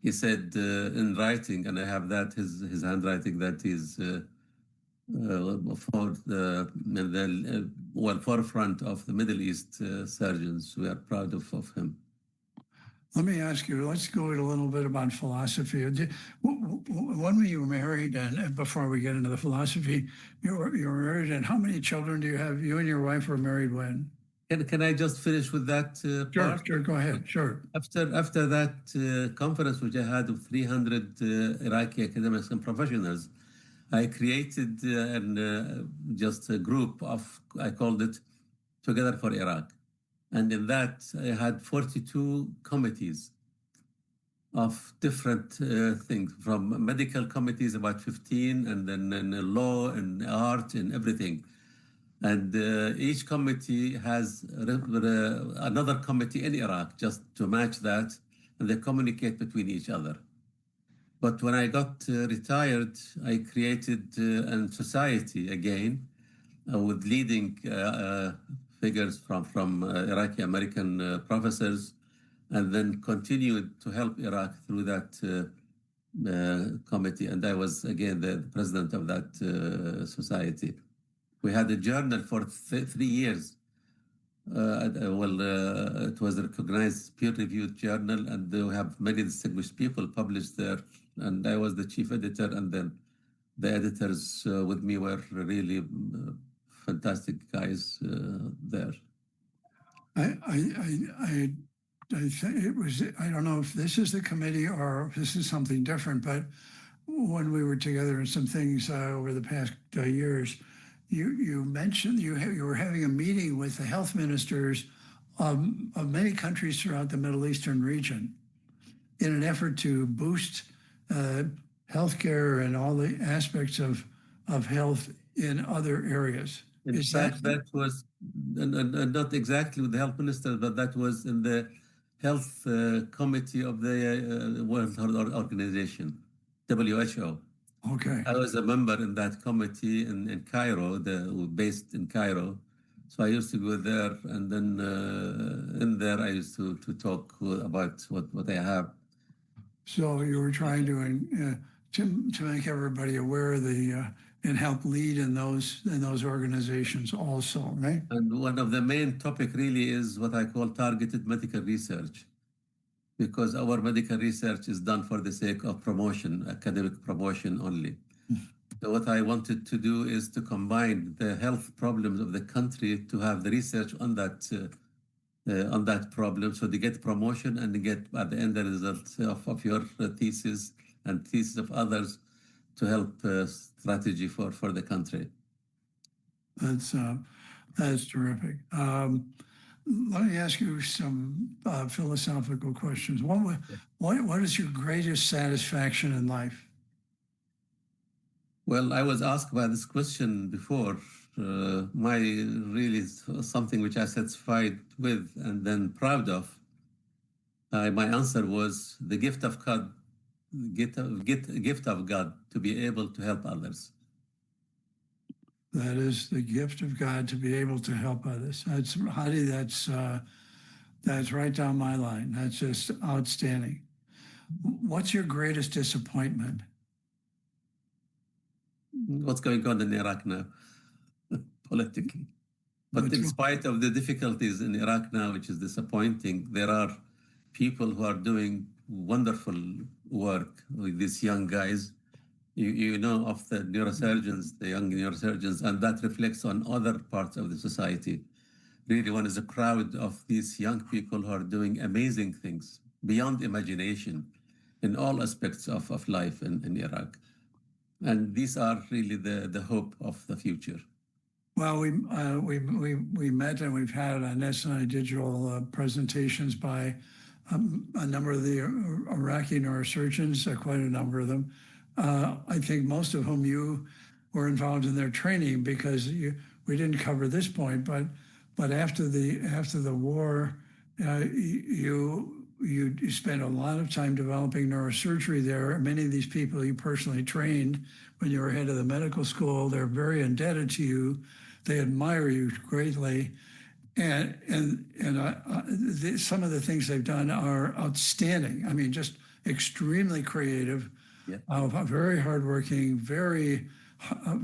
he said in writing, and I have that, his handwriting, that is for the forefront of the Middle East surgeons. We are proud of him. Let me ask you, let's go a little bit about philosophy. When you were married, and before we get into the philosophy, you were married, and how many children do you have? You and your wife were married when? Can I just finish with that part? Sure, go ahead, sure. After that conference, which I had with 300 Iraqi academics and professionals, I created just a group of, I called it Together for Iraq. And in that, I had 42 committees of different things, from medical committees, about 15, and then in law and art and everything. And each committee has another committee in Iraq just to match that, and they communicate between each other. But when I got retired, I created a society again with leading figures from Iraqi American professors, and then continued to help Iraq through that committee. And I was, again, the president of that society. We had a journal for 3 years. It was a recognized peer-reviewed journal, and we have many distinguished people published there. And I was the chief editor, and then the editors with me were really fantastic guys there. I think it was, I don't know if this is the committee or if this is something different, but when we were together in some things over the past years, you mentioned you were having a meeting with the health ministers of many countries throughout the Middle Eastern region in an effort to boost healthcare and all the aspects of health in other areas. In fact, that was not exactly with the health minister, but that was in the health committee of the World Health Organization, WHO. Okay. I was a member in that committee in Cairo, based in Cairo. So I used to go there, and then in there I used to talk about what I have. So you were trying to make everybody aware of the and help lead in those organizations also, right? And one of the main topic really is what I call targeted medical research, because our medical research is done for the sake of promotion, academic promotion only. So what I wanted to do is to combine the health problems of the country to have the research on that problem, so they get promotion and they get at the end the result of your thesis and thesis of others to help strategy for the country. That's terrific. Let me ask you some philosophical questions. What is your greatest satisfaction in life? Well, I was asked about this question before. My really something which I'm satisfied with and then proud of. My answer was the gift of God. Gift of God to be able to help others. That is the gift of God to be able to help others. That's Hadi. That's right down my line. That's just outstanding. What's your greatest disappointment? What's going on in Iraq now, politically? But in spite of the difficulties in Iraq now, which is disappointing, there are people who are doing wonderful work with these young guys. You know of the neurosurgeons, the young neurosurgeons, and that reflects on other parts of the society. Really, one is a crowd of these young people who are doing amazing things beyond imagination in all aspects of life in Iraq. And these are really the hope of the future. Well, we met and we've had on SNIDigital presentations by a number of the Iraqi neurosurgeons, quite a number of them. I think most of whom you were involved in their training, because we didn't cover this point, but after the war, you spent a lot of time developing neurosurgery there. Many of these people you personally trained when you were head of the medical school. They're very indebted to you. They admire you greatly. And some of the things they've done are outstanding. I mean, just extremely creative, very hardworking, very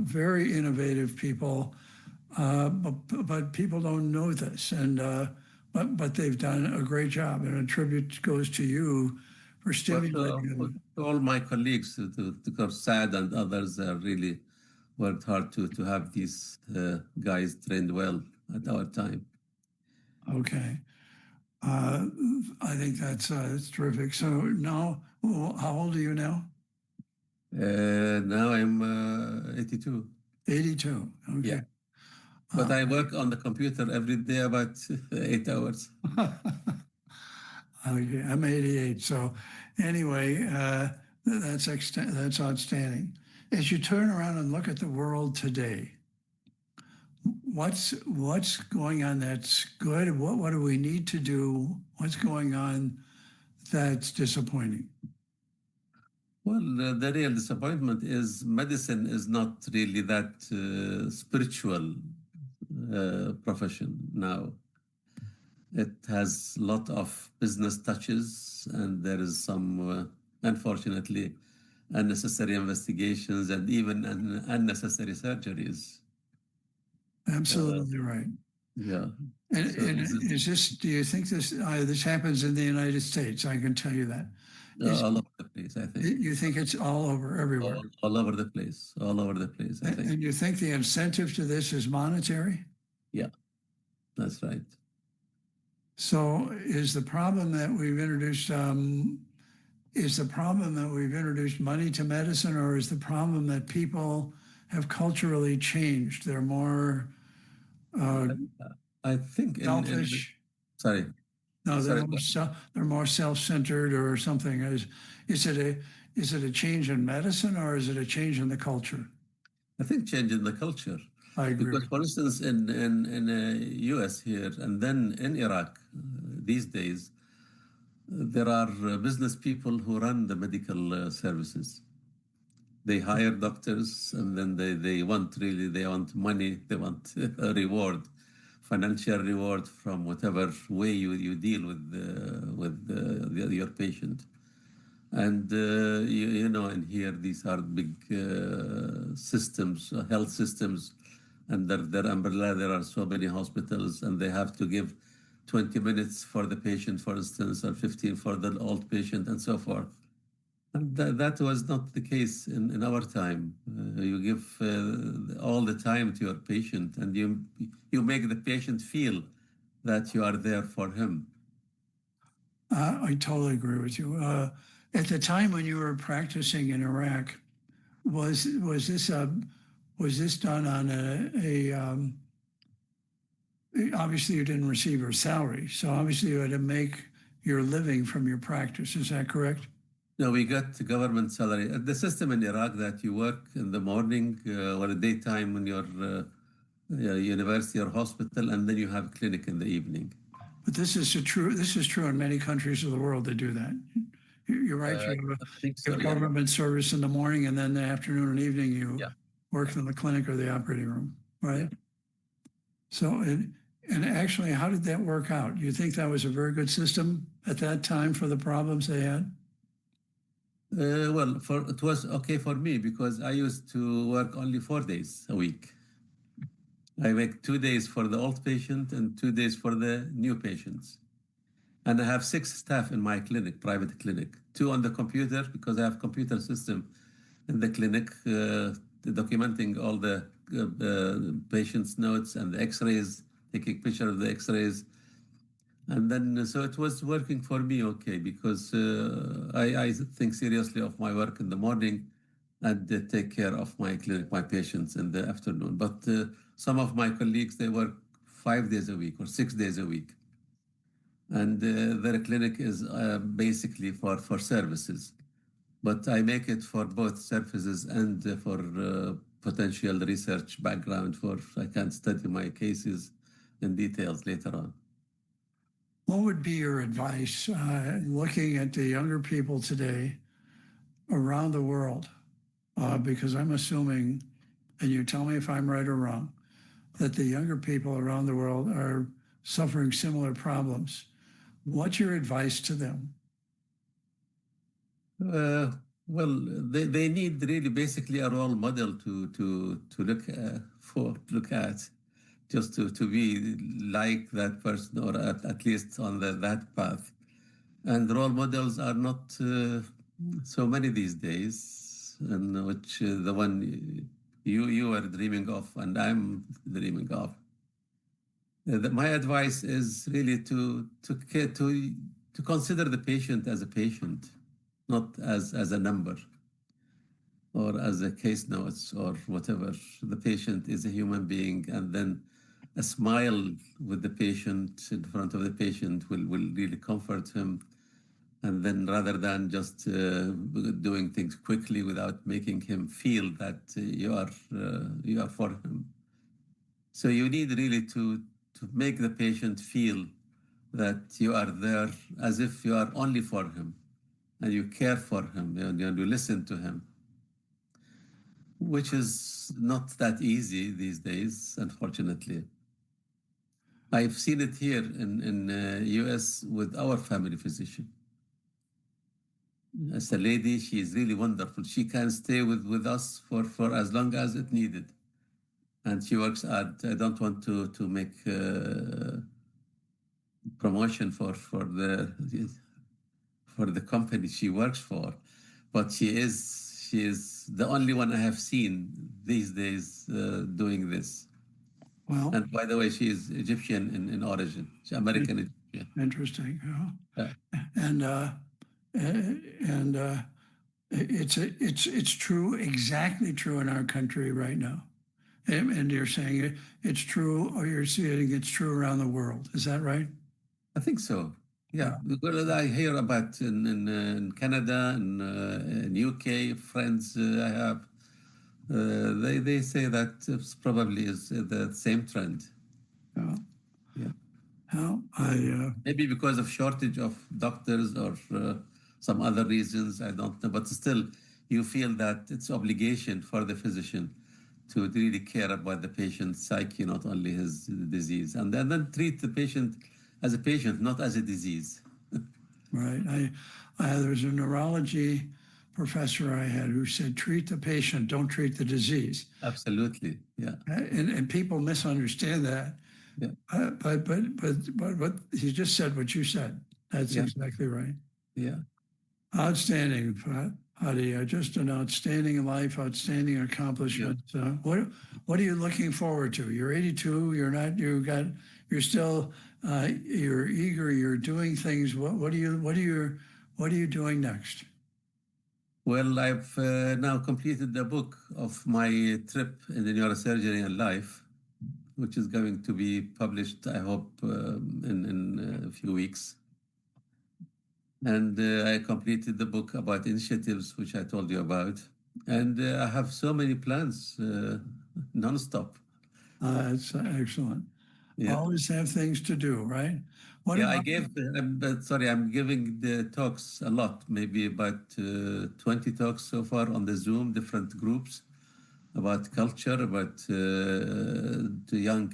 innovative people. But people don't know this. And but they've done a great job, and a tribute goes to you for stimulating them. All my colleagues, Dr. Saad and others, really worked hard to have these guys trained well at our time. Okay. I think that's terrific. So now, how old are you now? Now I'm 82. 82. Okay. Yeah. But I work on the computer every day about 8 hours. Okay, I'm 88. So anyway, that's outstanding. As you turn around and look at the world today, what's going on that's good? What do we need to do? What's going on that's disappointing? Well, the real disappointment is medicine is not really that spiritual profession now. It has a lot of business touches, and there is some, unfortunately, unnecessary investigations and even unnecessary surgeries. Absolutely right. Yeah. And, So and this is is this? Do you think this happens in the United States? I can tell you that. all over the place, I think. You think it's all over, everywhere? All over the place. All over the place, I think. And you think the incentive to this is monetary? Yeah, that's right. So is the problem that we've introduced money to medicine, or is the problem that people have culturally changed? They're more I think selfish. Sorry. No, Sorry. they're more self-centered or something. Is it a change in medicine, or is it a change in the culture? I think change in the culture. I agree. Because, for instance, in U.S. here and then in Iraq, these days, there are business people who run the medical services. They hire doctors, and then they want money, they want a reward, financial reward from whatever way you deal with your patient. And you know, and here these are big systems, health systems. Under their umbrella, there are so many hospitals, and they have to give 20 minutes for the patient, for instance, or 15 for the old patient, and so forth. And that was not the case in our time. You give all the time to your patient, and you make the patient feel that you are there for him. I totally agree with you. At the time when you were practicing in Iraq, was this done on obviously you didn't receive a salary, so obviously you had to make your living from your practice. Is that correct? No, we got the government salary. The system in Iraq that you work in the morning or the daytime in your university or hospital, and then you have clinic in the evening. But this is true in many countries of the world that do that. You're right. You have government service in the morning, and then in the afternoon and evening you work in the clinic or the operating room, right? Yeah. So, and actually, how did that work out? You think that was a very good system at that time for the problems they had? Well, it was okay for me because I used to work only 4 days a week. I make 2 days for the old patient and 2 days for the new patients. And I have 6 staff in my clinic, private clinic, 2 on the computer because I have computer system in the clinic documenting all the patient's notes and the x-rays, taking picture of the x-rays. And then, so it was working for me okay because I think seriously of my work in the morning and take care of my clinic, my patients in the afternoon. But some of my colleagues, they work 5 days a week or 6 days a week. And their clinic is basically for services. But I make it for both services and for potential research background I can study my cases in details later on. What would be your advice looking at the younger people today around the world? Because I'm assuming, and you tell me if I'm right or wrong, that the younger people around the world are suffering similar problems. What's your advice to them? Well, they need really basically a role model to look at just to be like that person, or at least on that path. And role models are not so many these days, in which the one you are dreaming of and I'm dreaming of. My advice is really to consider the patient as a patient, not as a number or as a case notes or whatever. The patient is a human being, and then a smile with the patient in front of the patient will really comfort him. And then rather than just doing things quickly without making him feel that you are for him. So you need really to make the patient feel that you are there as if you are only for him, and you care for him, and you listen to him, which is not that easy these days, unfortunately. I've seen it here in US with our family physician. As a lady, she is really wonderful. She can stay with us for as long as it needed. And she works at, I don't want to make promotion for the company she works for, but she is the only one I have seen these days doing this. Well, and by the way, she is Egyptian in origin. She's American Egyptian. Interesting. Yeah. And it's true, exactly true in our country right now. And you're saying it's true, or you're saying it's true around the world. Is that right? I think so. Yeah. Well, I hear about in Canada and in UK, friends I have, they say that it's probably is the same trend. Yeah. Yeah. How maybe because of shortage of doctors or some other reasons, I don't know. But still, you feel that it's obligation for the physician to really care about the patient's psyche, not only his disease, and then treat the patient as a patient, not as a disease. Right. There was a neurology professor I had who said, treat the patient, don't treat the disease. Absolutely, yeah. And people misunderstand that. Yeah. But he just said what you said. That's exactly right. Yeah. Outstanding, Hadi. Just an outstanding life, outstanding accomplishment. Yeah. What are you looking forward to? You're 82. You're still you're eager. You're doing things. What are you doing next? Well, I've now completed the book of my trip in the neurosurgery and life, which is going to be published, I hope, in a few weeks. And I completed the book about initiatives, which I told you about. And I have so many plans, nonstop. That's excellent. Yeah. Always have things to do, right? I'm giving the talks a lot, maybe about 20 talks so far on the Zoom, different groups, about culture, about the young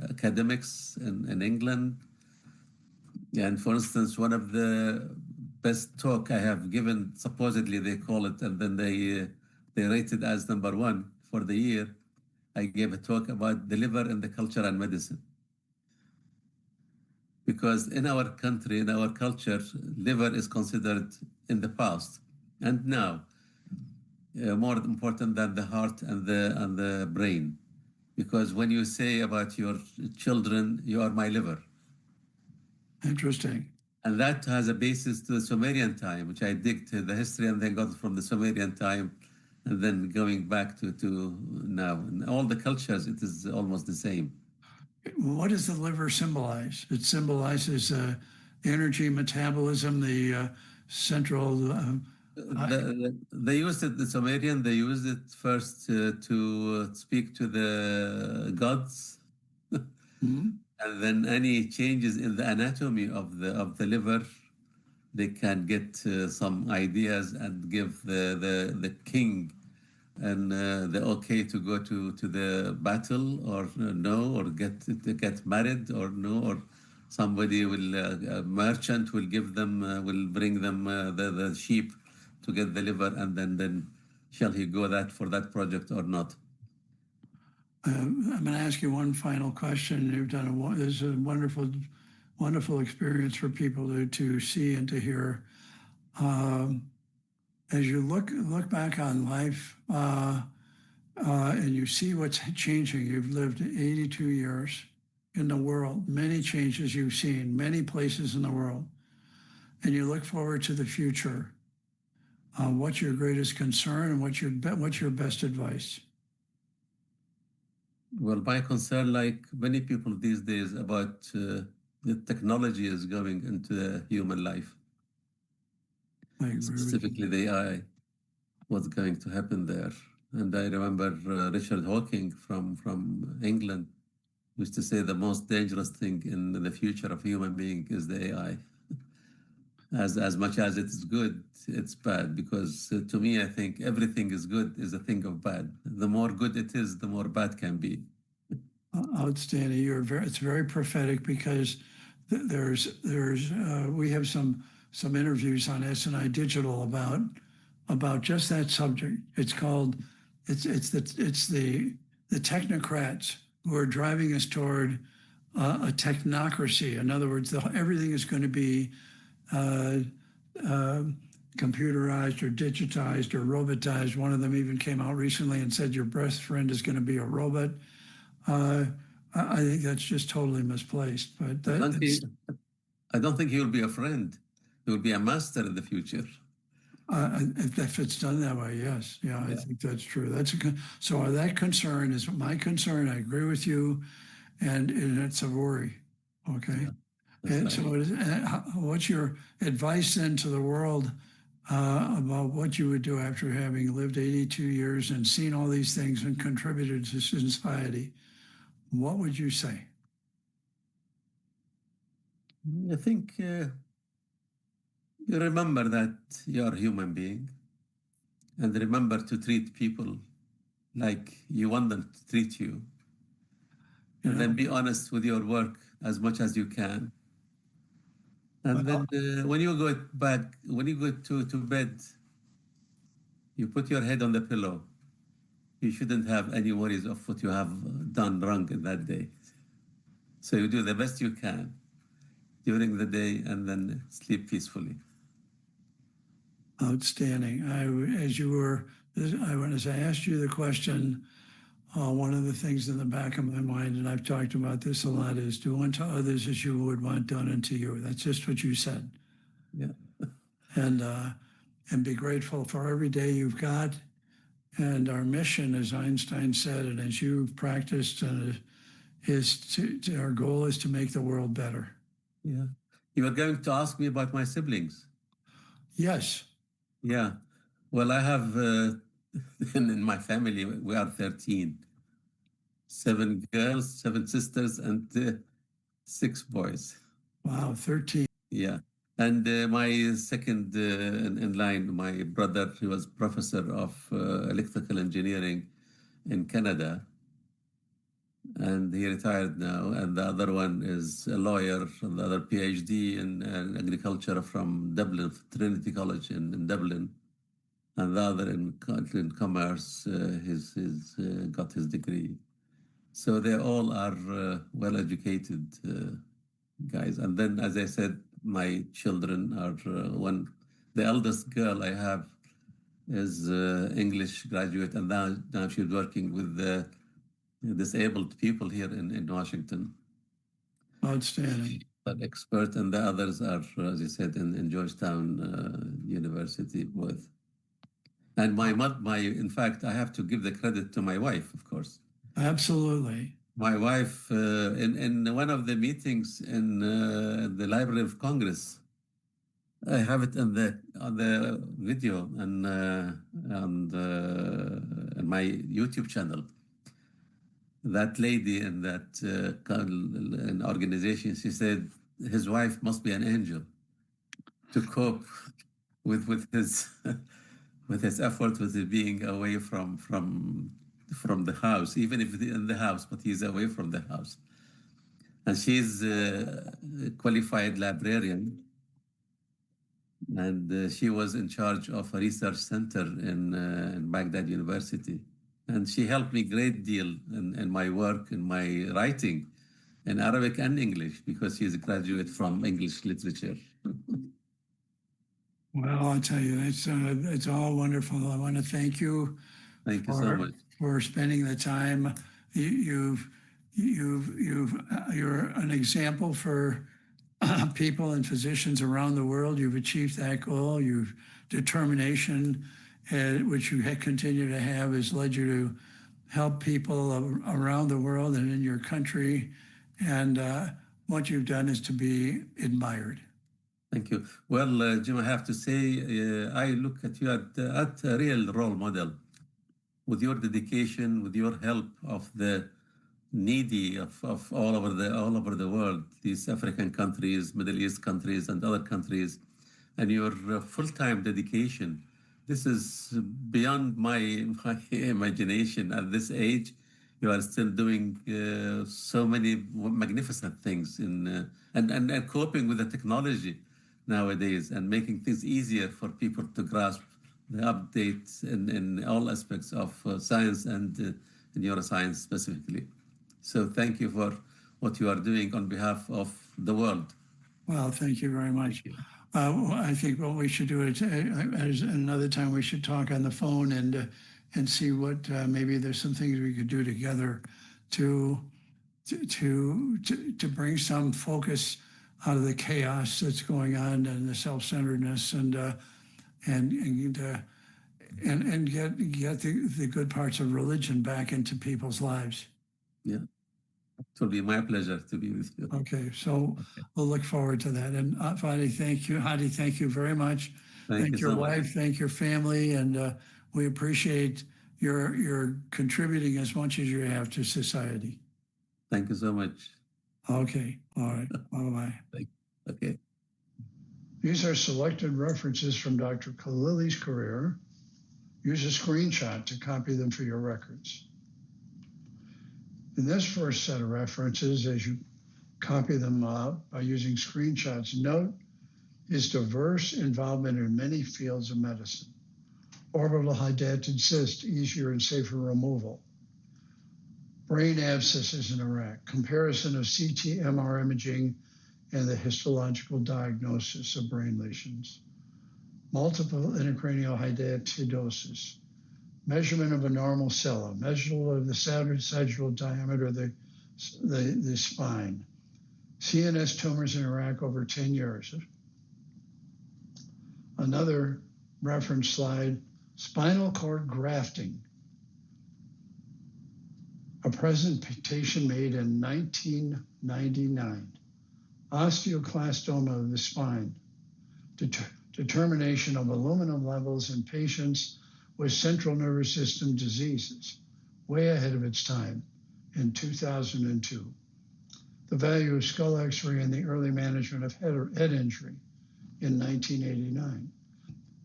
academics in England. And for instance, one of the best talk I have given, supposedly they call it, and then they rated as #1 for the year. I gave a talk about the liver in the culture and medicine. Because in our country, in our culture, liver is considered in the past and now more important than the heart and the brain. Because when you say about your children, you are my liver. Interesting. And that has a basis to the Sumerian time, which I dig to the history and then got from the Sumerian time and then going back to now. In all the cultures, it is almost the same. What does the liver symbolize? It symbolizes energy, metabolism, the central... they used it, the Sumerian, they used it first to speak to the gods. Mm-hmm. And then any changes in the anatomy of the liver, they can get some ideas and give the king and the okay to go to the battle or no, or get married or no, or somebody will a merchant will give them will bring them the sheep to get the liver, and then shall he go for that project or not? I'm going to ask you one final question. You've done this is a wonderful experience for people to see and to hear. As you look back on life and you see what's changing, you've lived 82 years in the world, many changes you've seen, many places in the world, and you look forward to the future. What's your greatest concern and what's your best advice? Well, my concern, like many people these days, about the technology is going into human life. Specifically the AI, what's going to happen there. And I remember Richard Hawking from England used to say the most dangerous thing in the future of human being is the AI. As much as it's good, it's bad, because to me, I think everything is good is a thing of bad. The more good it is, the more bad can be. Outstanding. It's very prophetic, because we have some interviews on SNIDigital about just that subject. It's the technocrats who are driving us toward a technocracy. In other words, everything is going to be computerized or digitized or robotized. One of them even came out recently and said your best friend is going to be a robot. I think that's just totally misplaced. But I don't think he will be a friend. He will be a master in the future. If it's done that way, yes. Yeah, I think that's true. So that concern is my concern. I agree with you, and it's a worry. Okay. Yeah, and right. So what's your advice then to the world about what you would do after having lived 82 years and seen all these things and contributed to society? What would you say? I think you remember that you're a human being, and remember to treat people like you want them to treat you. And then be honest with your work as much as you can. And then when you go to bed, you put your head on the pillow. You shouldn't have any worries of what you have done wrong in that day. So you do the best you can during the day and then sleep peacefully. Outstanding. As I asked you the question, one of the things in the back of my mind, and I've talked about this a lot, is do unto others as you would want done unto you. That's just what you said. Yeah. And be grateful for every day you've got. And our mission, as Einstein said, and as you've practiced, our goal is to make the world better. Yeah. You were going to ask me about my siblings. Yes. Yeah. Well, I have, in my family, we are 13. 7 girls, 7 sisters, and 6 boys. Wow, 13. Yeah. And my second in line, my brother, he was professor of electrical engineering in Canada. And he retired now. And the other one is a lawyer, and the other PhD in agriculture from Dublin, Trinity College in Dublin. And the other in commerce, he's got his degree. So they all are well-educated guys. And then, as I said, my children are the eldest girl I have is English graduate, and now she's working with disabled people here in Washington. Outstanding. An expert, and the others are, as you said, in Georgetown University both. And in fact, I have to give the credit to my wife, of course. Absolutely. My wife, in one of the meetings in the Library of Congress, I have it on the video and in my YouTube channel. That lady in that an organization, she said his wife must be an angel to cope with his with his effort with it being away from the house, even if in the house, but he's away from the house. And she's a qualified librarian, and she was in charge of a research center in Baghdad University. And she helped me a great deal in my work, in my writing, in Arabic and English, because she's a graduate from English literature. Well, I'll tell you, it's all wonderful. I want to thank you. Thank you so much for spending the time. You're an example for people and physicians around the world. You've achieved that goal. You've determination, which you continue to have, has led you to help people around the world and in your country. And what you've done is to be admired. Thank you. Well, Jim, I have to say, I look at you at a real role model with your dedication, with your help of the needy of all over the world, these African countries, Middle East countries, and other countries, and your full-time dedication. This is beyond my imagination. At this age, you are still doing so many magnificent things and coping with the technology nowadays and making things easier for people to grasp the updates in all aspects of science and neuroscience specifically. So thank you for what you are doing on behalf of the world. Well, thank you very much. I think what we should do is another time we should talk on the phone and see what maybe there's some things we could do together to bring some focus out of the chaos that's going on and the self-centeredness and get the good parts of religion back into people's lives. Yeah, it will be my pleasure to be with you. Okay, so we'll look forward to that. And Fadi, thank you. Hadi, thank you very much. Thank your wife, thank your family, and we appreciate your contributing as much as you have to society. Thank you so much. Okay, all right, bye-bye. Okay. These are selected references from Dr. Khalili's career. Use a screenshot to copy them for your records. In this first set of references, as you copy them out by using screenshots, note his diverse involvement in many fields of medicine. Orbital hydatid cyst, easier and safer removal. Brain abscesses in Iraq, comparison of CT, MR imaging, and the histological diagnosis of brain lesions. Multiple intracranial hydatidosis, measurement of a normal cell, measurement of the sagittal diameter of the spine. CNS tumors in Iraq over 10 years. Another reference slide, spinal cord grafting. A presentation made in 1999. Osteoclastoma of the spine. Determination of aluminum levels in patients with central nervous system diseases, way ahead of its time in 2002. The value of skull X-ray in the early management of head injury in 1989.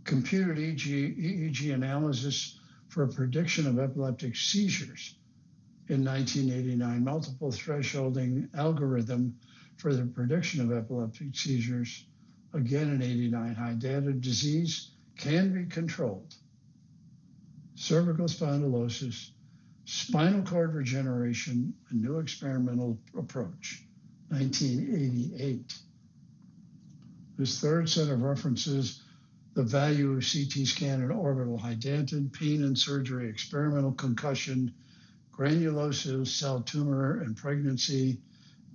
Computed EEG analysis for a prediction of epileptic seizures in 1989. Multiple thresholding algorithm for the prediction of epileptic seizures, again in 89. Hydatid disease can be controlled. Cervical spondylosis, spinal cord regeneration, a new experimental approach, 1988. This third set of references, the value of CT scan and orbital hydatid, pain and surgery, experimental concussion, granulosa cell tumor and pregnancy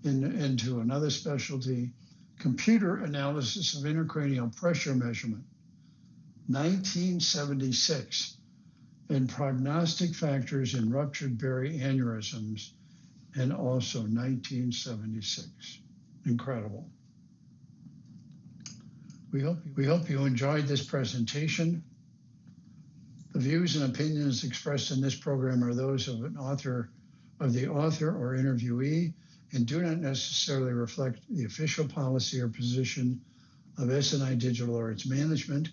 into another specialty, computer analysis of intracranial pressure measurement, 1976, and prognostic factors in ruptured berry aneurysms, and also 1976. Incredible. We hope you enjoyed this presentation. The views and opinions expressed in this program are those of the author or interviewee, and do not necessarily reflect the official policy or position of SNIDigital or its management.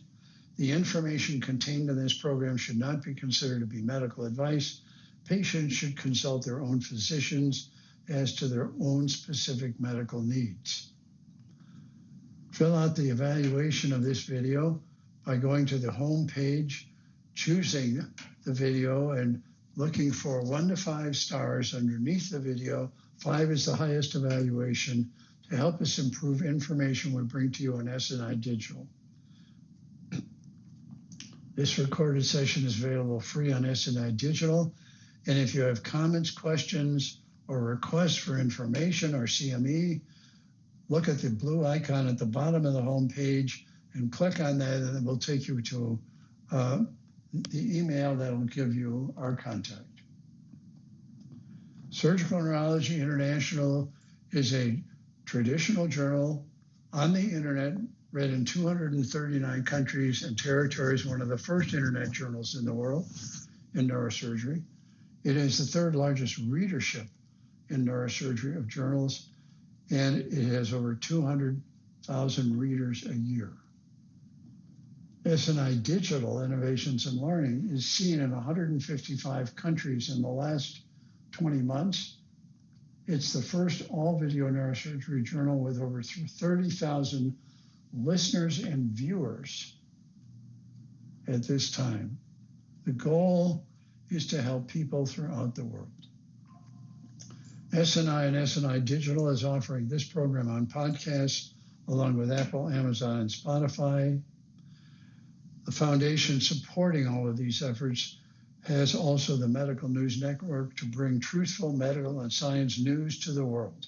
The information contained in this program should not be considered to be medical advice. Patients should consult their own physicians as to their own specific medical needs. Fill out the evaluation of this video by going to the home page, choosing the video, and looking for 1 to 5 stars underneath the video. 5 is the highest evaluation to help us improve information we bring to you on SNIDigital. This recorded session is available free on SNIDigital. And if you have comments, questions, or requests for information or CME, look at the blue icon at the bottom of the home page and click on that, and it will take you to the email that will give you our contact. Surgical Neurology International is a traditional journal on the internet, read in 239 countries and territories, one of the first internet journals in the world in neurosurgery. It is the 3rd largest readership in neurosurgery of journals, and it has over 200,000 readers a year. SNIDigital Innovations in Learning is seen in 155 countries in the last 20 months. It's the first all-video neurosurgery journal with over 30,000 listeners and viewers at this time. The goal is to help people throughout the world. SNI and SNIDigital is offering this program on podcast along with Apple, Amazon, and Spotify. The foundation supporting all of these efforts has also the Medical News Network to bring truthful medical and science news to the world.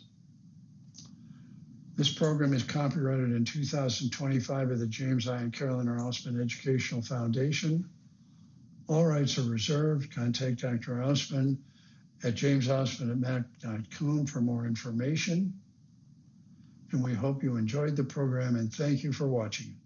This program is copyrighted in 2025 by the James I. and Carolyn R. Ausman Educational Foundation. All rights are reserved. Contact Dr. Ausman at jamesosman@mac.com for more information. And we hope you enjoyed the program, and thank you for watching.